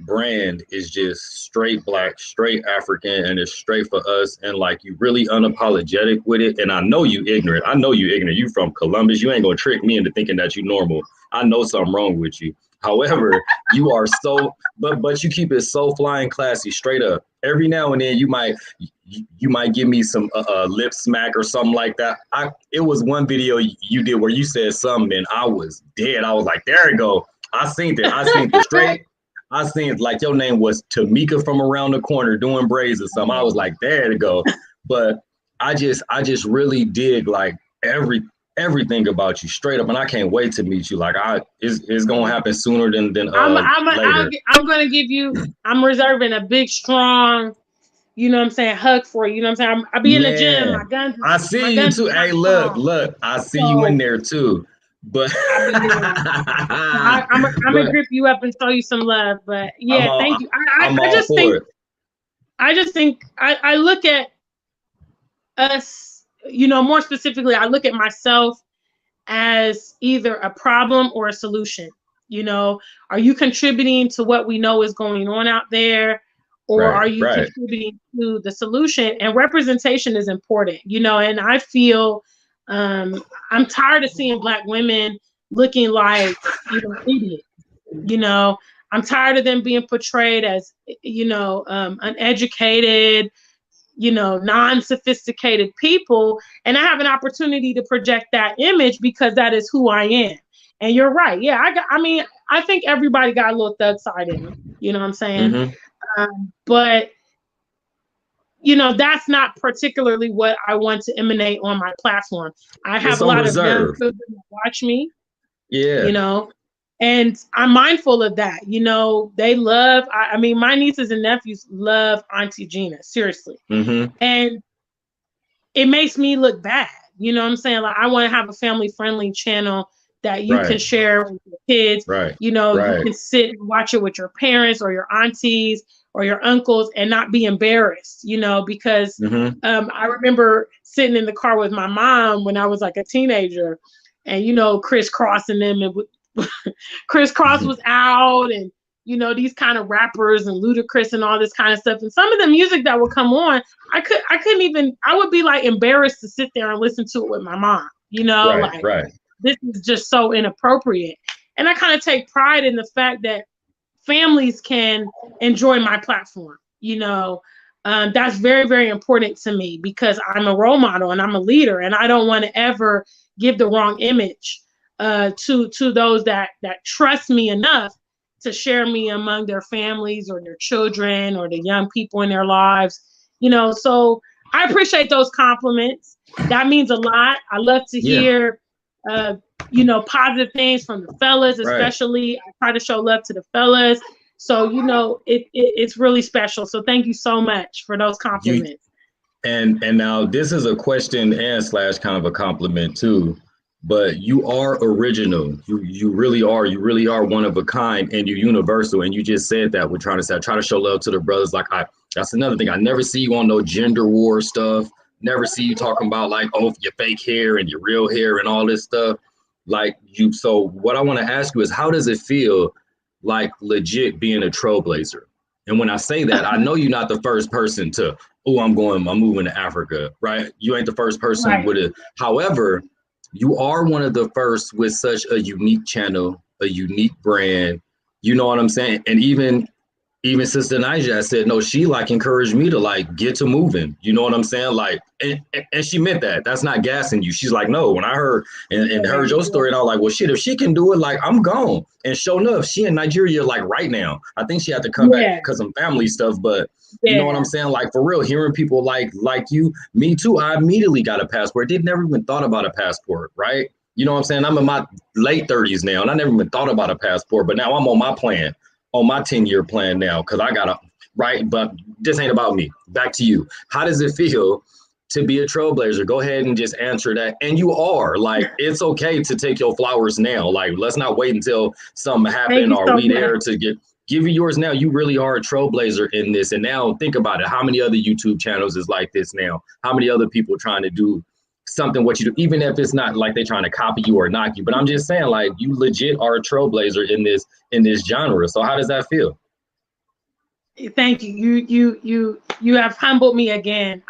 brand is just straight black, straight African, and it's straight for us. And like, you really unapologetic with it. And I know you ignorant. You from Columbus. You ain't gonna trick me into thinking that you normal. I know something wrong with you. However, you are so, but you keep it so flying classy, straight up. Every now and then you might give me some lip smack or something like that. It was one video you did where you said something and I was dead. I was like, there it go. I seen it straight. I seen it like your name was Tamika from around the corner doing braids or something. I was like, there it go. But I just really dig like everything about you straight up, and I can't wait to meet you. Like, it's gonna happen sooner than later. I'm gonna give you. I'm reserving a big, strong, you know what I'm saying, hug for you. You know what I'm saying. I'll be in the gym. My guns. I see you too. Hey, look. I see you in there too. But I'm gonna grip you up and show you some love. But yeah, thank you. I just think I look at us. You know, more specifically, I look at myself as either a problem or a solution. You know, are you contributing to what we know is going on out there, or are you contributing to the solution? And representation is important, you know, and I feel I'm tired of seeing Black women looking like, you know, idiots. You know, I'm tired of them being portrayed as, you know, uneducated, you know, non-sophisticated people. And I have an opportunity to project that image because that is who I am. And you're right. Yeah, I think everybody got a little thug side in them. You know what I'm saying? Mm-hmm. But, you know, that's not particularly what I want to emanate on my platform. I have a lot of young children that watch me. Yeah. You know, and I'm mindful of that. You know, they love, I mean, my nieces and nephews love Auntie Gina, seriously. Mm-hmm. And it makes me look bad. You know what I'm saying? Like, I want to have a family-friendly channel that you can share with your kids. You know, you can sit and watch it with your parents or your aunties or your uncles and not be embarrassed, you know, because I remember sitting in the car with my mom when I was like a teenager and, you know, crisscrossing them and Chris Cross was out and, you know, these kind of rappers and Ludacris and all this kind of stuff. And some of the music that would come on, I would be like embarrassed to sit there and listen to it with my mom, you know, this is just so inappropriate. And I kind of take pride in the fact that families can enjoy my platform. You know, that's very, very important to me because I'm a role model and I'm a leader and I don't want to ever give the wrong image to those that trust me enough to share me among their families or their children or the young people in their lives, you know. So I appreciate those compliments. That means a lot. I love to hear, you know, positive things from the fellas, especially. I try to show love to the fellas. So, you know, it's really special. So thank you so much for those compliments. And now this is a question and / kind of a compliment too. But you are original. You really are. You really are one of a kind, and you're universal. And you just said that. We're trying to say, I try to show love to the brothers. Like that's another thing. I never see you on no gender war stuff. Never see you talking about like, oh, your fake hair and your real hair and all this stuff. Like you. So what I want to ask you is, how does it feel like legit being a trailblazer? And when I say that, I know you're not the first person to, I'm moving to Africa, right? You ain't the first person with it. However, you are one of the first with such a unique channel, a unique brand. You know what I'm saying? And even Sister Niger said, no, she like encouraged me to like get to moving. You know what I'm saying? Like, and she meant that. That's not gassing you. She's like, no, when I heard and heard your story, and I was like, well, shit, if she can do it, like, I'm gone. And sure enough, she in Nigeria, like right now. I think she had to come back because of family stuff, but you know what I'm saying? Like, for real, hearing people like you, me too, I immediately got a passport. Did never even thought about a passport, right? You know what I'm saying? I'm in my late 30s now, and I never even thought about a passport, but now I'm on my plan. On my 10-year plan now, because I got right? But this ain't about me. Back to you. How does it feel to be a trailblazer? Go ahead and just answer that. And you are, like, it's okay to take your flowers now. Like, let's not wait until something Thank happen you or so we there much. to give you yours now. You really are a trailblazer in this. And now think about it. How many other YouTube channels is like this now? How many other people trying to do something what you do, even if it's not like they're trying to copy you or knock you? But I'm just saying, like, you legit are a trailblazer in this genre. So how does that feel? Thank you. You have humbled me again.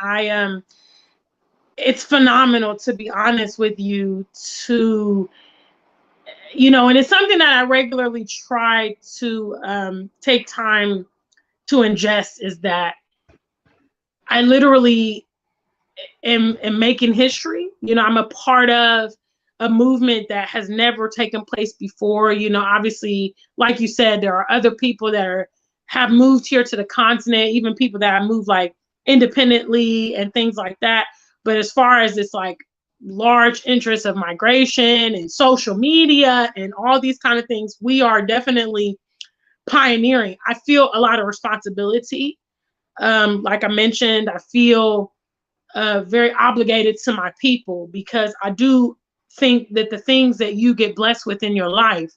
It's phenomenal, to be honest with you, to, and it's something that I regularly try to take time to ingest, is that I literally am making history. I'm a part of a movement that has never taken place before. Obviously, like you said, there are other people that have moved here to the continent, even people that have moved like independently and things like that. But as far as this like large interest of migration and social media and all these kind of things, we are definitely pioneering. I feel a lot of responsibility. Like I mentioned, I feel very obligated to my people, because I do think that the things that you get blessed with in your life,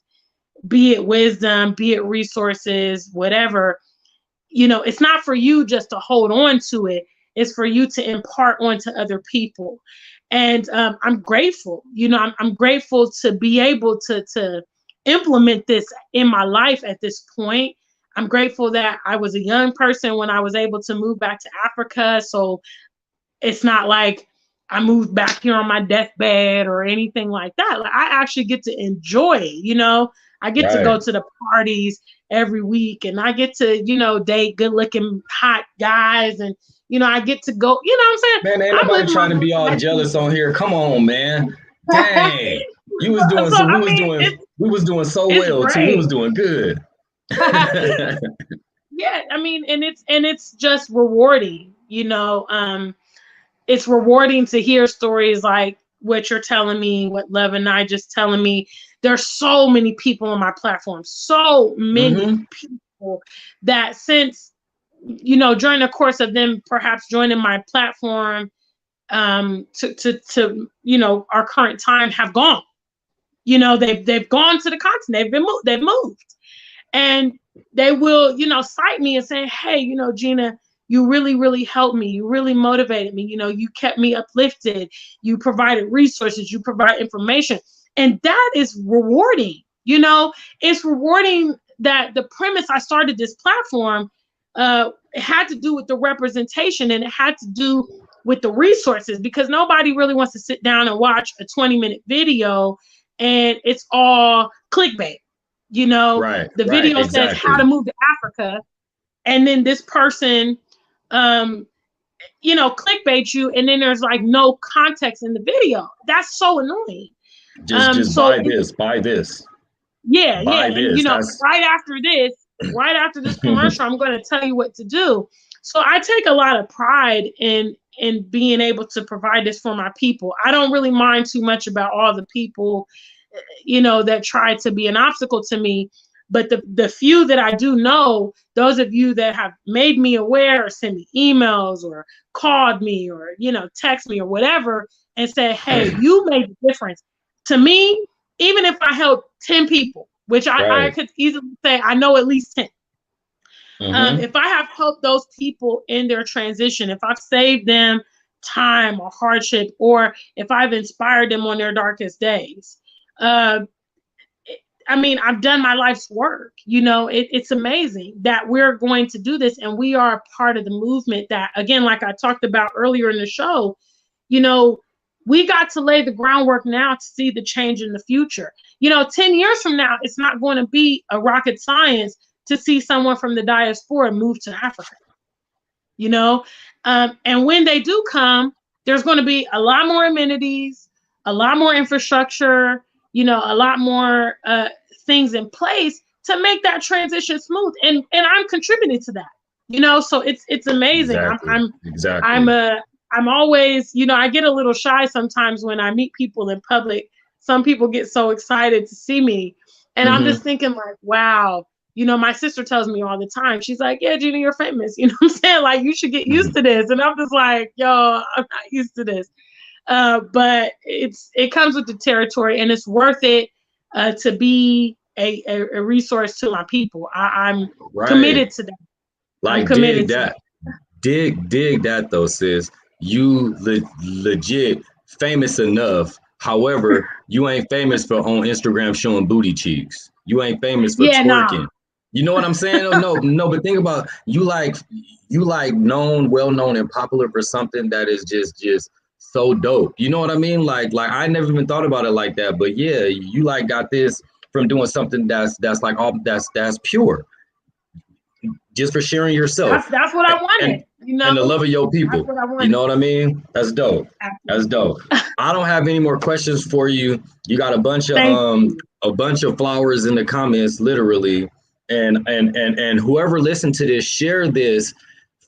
be it wisdom, be it resources, whatever, it's not for you just to hold on to it. It's for you to impart onto other people. And I'm grateful. I'm grateful to be able to implement this in my life at this point. I'm grateful that I was a young person when I was able to move back to Africa. So it's not like I moved back here on my deathbed or anything like that. Like, I actually get to enjoy it. I get to go Right. to the parties every week, and I get to, date good looking hot guys, and, I get to go, what I'm saying? Man, ain't I'm nobody living my trying to be all life. jealous on here. Come on, man. Dang. You was doing So, so I mean, we was doing so it's well too. We great. was doing good. Yeah, I mean, and it's just rewarding, it's rewarding to hear stories like what you're telling me, what Love and I just telling me. There's so many people on my platform, so many Mm-hmm. people that since, during the course of them perhaps joining my platform, to our current time, have gone. They've gone to the continent. They've moved. And they will, cite me and say, hey, Gina, you really, really helped me. You really motivated me. You kept me uplifted. You provided resources. You provide information. And that is rewarding. It's rewarding that the premise I started this platform, it had to do with the representation, and it had to do with the resources, because nobody really wants to sit down and watch a 20-minute video and it's all clickbait. Right, The right, video says how to exactly. move to Africa, and then this person, um, clickbait you, and then there's like no context in the video. That's so annoying. Just So buy this, yeah, buy and this. That's right after this commercial, I'm going to tell you what to do. So I take a lot of pride in being able to provide this for my people. I don't really mind too much about all the people, that try to be an obstacle to me. But the few that I do know, those of you that have made me aware or sent me emails or called me or, text me or whatever and said, hey, you made a difference. To me, even if I help 10 people, which I right. could easily say I know at least 10. Mm-hmm. If I have helped those people in their transition, if I've saved them time or hardship, or if I've inspired them on their darkest days, uh, I mean, I've done my life's work. It's amazing that we're going to do this, and we are a part of the movement that, again, like I talked about earlier in the show, we got to lay the groundwork now to see the change in the future. 10 years from now, it's not going to be a rocket science to see someone from the diaspora move to Africa. And when they do come, there's going to be a lot more amenities, a lot more infrastructure, a lot more things in place to make that transition smooth. And I'm contributing to that. So it's amazing. Exactly. I'm Exactly. a I'm always, I get a little shy sometimes when I meet people in public. Some people get so excited to see me, and I'm Mm-hmm. just thinking like, wow, You know, my sister tells me all the time, she's like, yeah, Gina, you're famous. You know what I'm saying? Like, you should get used to this. And I'm just like, yo, I'm not used to this. But it comes with the territory, and it's worth it to be a resource to my people. I'm committed to that. Like, I'm committed to that. Dig that though, sis. You legit famous enough. However, you ain't famous for on Instagram showing booty cheeks. You ain't famous for twerking. Nah. You know what I'm saying? No, but think about you like known, well known, and popular for something that is just so dope. You know what I mean? Like I never even thought about it like that. But yeah, you like got this from doing something that's like all that's pure. Just for sharing yourself. That's what I wanted. You know, and the love of your people. You know what I mean? That's dope. Absolutely. That's dope. I don't have any more questions for you. You got a bunch of flowers in the comments, literally. And whoever listened to this, share this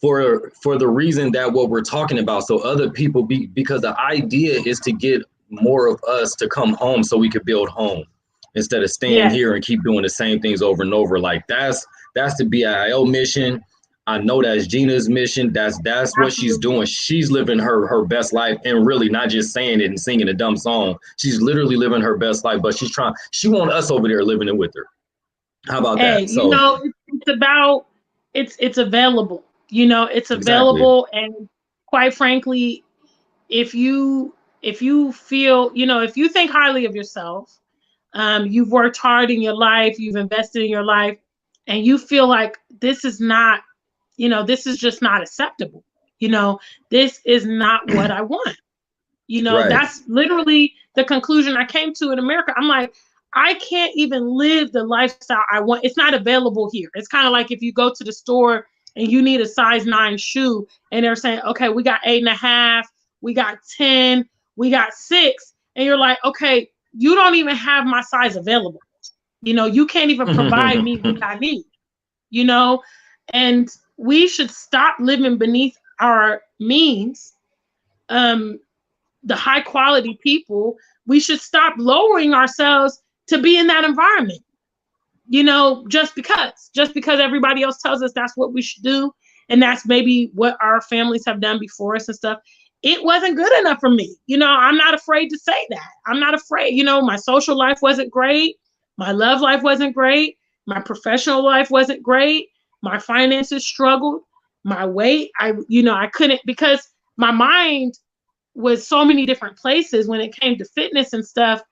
for the reason that what we're talking about, so other people because the idea is to get more of us to come home so we could build home instead of staying here and keep doing the same things over and over. Like that's the BAIO mission. I know that's Gina's mission. That's what she's doing. She's living her best life, and really not just saying it and singing a dumb song. She's literally living her best life, but she wants us over there living it with her. How about that? So, you know, it's available. You know, it's available. Exactly. And quite frankly, if you feel, you know, if you think highly of yourself, you've worked hard in your life, you've invested in your life, and you feel like this is not, you know, this is just not acceptable. You know, this is not what I want. You know, that's literally the conclusion I came to in America. I'm like, I can't even live the lifestyle I want. It's not available here. It's kind of like if you go to the store and you need a size 9 shoe and they're saying, okay, we got 8.5, we got 10, we got 6. And you're like, okay, you don't even have my size available. You know, you can't even provide me what I need, you know, and we should stop living beneath our means. The high quality people, we should stop lowering ourselves to be in that environment, you know, just because everybody else tells us that's what we should do. And that's maybe what our families have done before us and stuff. It wasn't good enough for me. You know, I'm not afraid to say that. I'm not afraid. You know, my social life wasn't great. My love life wasn't great. My professional life wasn't great. My finances struggled. My weight, I couldn't, because my mind was so many different places when it came to fitness and stuff.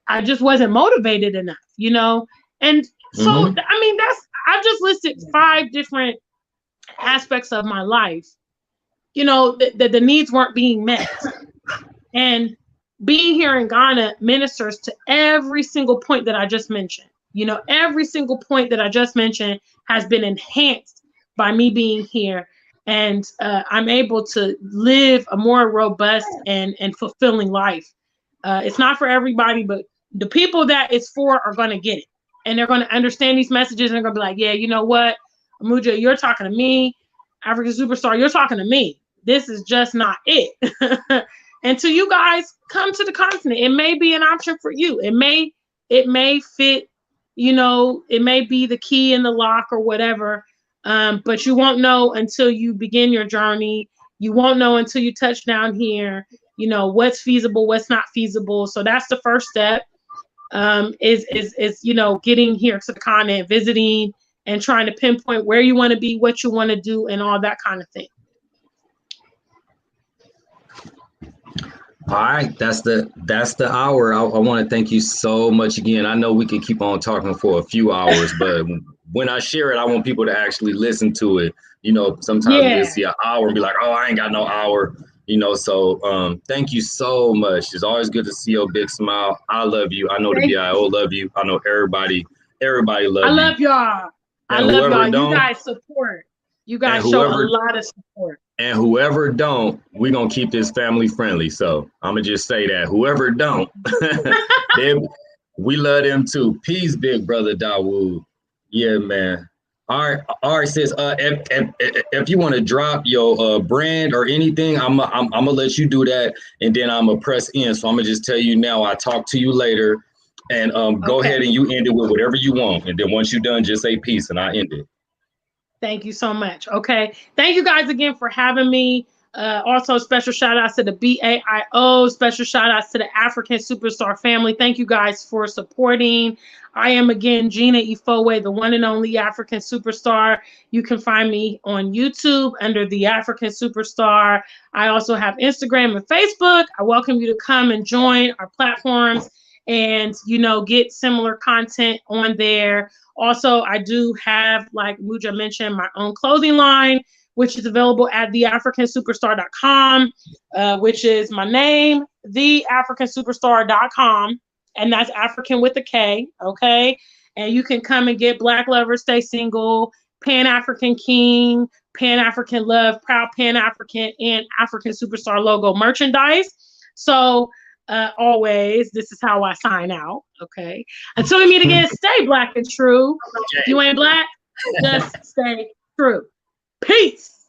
I just wasn't motivated enough, you know? And so, I mean, I've just listed 5 different aspects of my life, you know, that the needs weren't being met. And being here in Ghana ministers to every single point that I just mentioned. You know, every single point that I just mentioned has been enhanced by me being here. And I'm able to live a more robust and fulfilling life. It's not for everybody, but the people that it's for are going to get it. And they're going to understand these messages and they're going to be like, yeah, you know what, Amuja, you're talking to me. Afrikan Superstar, you're talking to me. This is just not it. And to you guys, come to the continent. It may be an option for you. It may fit, you know, it may be the key in the lock or whatever. But you won't know until you begin your journey. You won't know until you touch down here, you know, what's feasible, what's not feasible. So that's the first step, is, you know, getting here to the continent, visiting and trying to pinpoint where you want to be, what you want to do, and all that kind of thing. All right, that's the hour. I want to thank you so much again. I know we could keep on talking for a few hours, but when I share it, I want people to actually listen to it. You know, sometimes we'll see an hour and be like, oh, I ain't got no hour. You know, so thank you so much. It's always good to see your big smile. I love you. I know the BIO love you. I know everybody love you. I love y'all. I love y'all. You guys support. You guys show a lot of support. And whoever don't, we're going to keep this family friendly. So I'm going to just say that. Whoever don't, we love them too. Peace, big brother Dawood. Yeah, man. All right, sis. If you want to drop your brand or anything, I'm gonna let you do that, and then I'm gonna press in. So I'm gonna just tell you now. I'll talk to you later. And go ahead and you end it with whatever you want. And then once you're done, just say peace and I end it. Thank you so much. Okay. Thank you guys again for having me. Also, special shout outs to the BAIO, special shout outs to the Afrikan Superstar family. Thank you guys for supporting. I am again Gina Ifowe, the one and only Afrikan Superstar. You can find me on YouTube under the Afrikan Superstar. I also have Instagram and Facebook. I welcome you to come and join our platforms and, you know, get similar content on there. Also, I do have, like Muja mentioned, my own clothing line, which is available at theafrikansuperstar.com, which is my name, theafrikansuperstar.com, and that's African with a K, okay? And you can come and get Black Lover, Stay Single, Pan-African King, Pan-African Love, Proud Pan-African, and Afrikan Superstar logo merchandise. So always, this is how I sign out, okay? Until we meet again, stay black and true. If you ain't black, just stay true. Peace.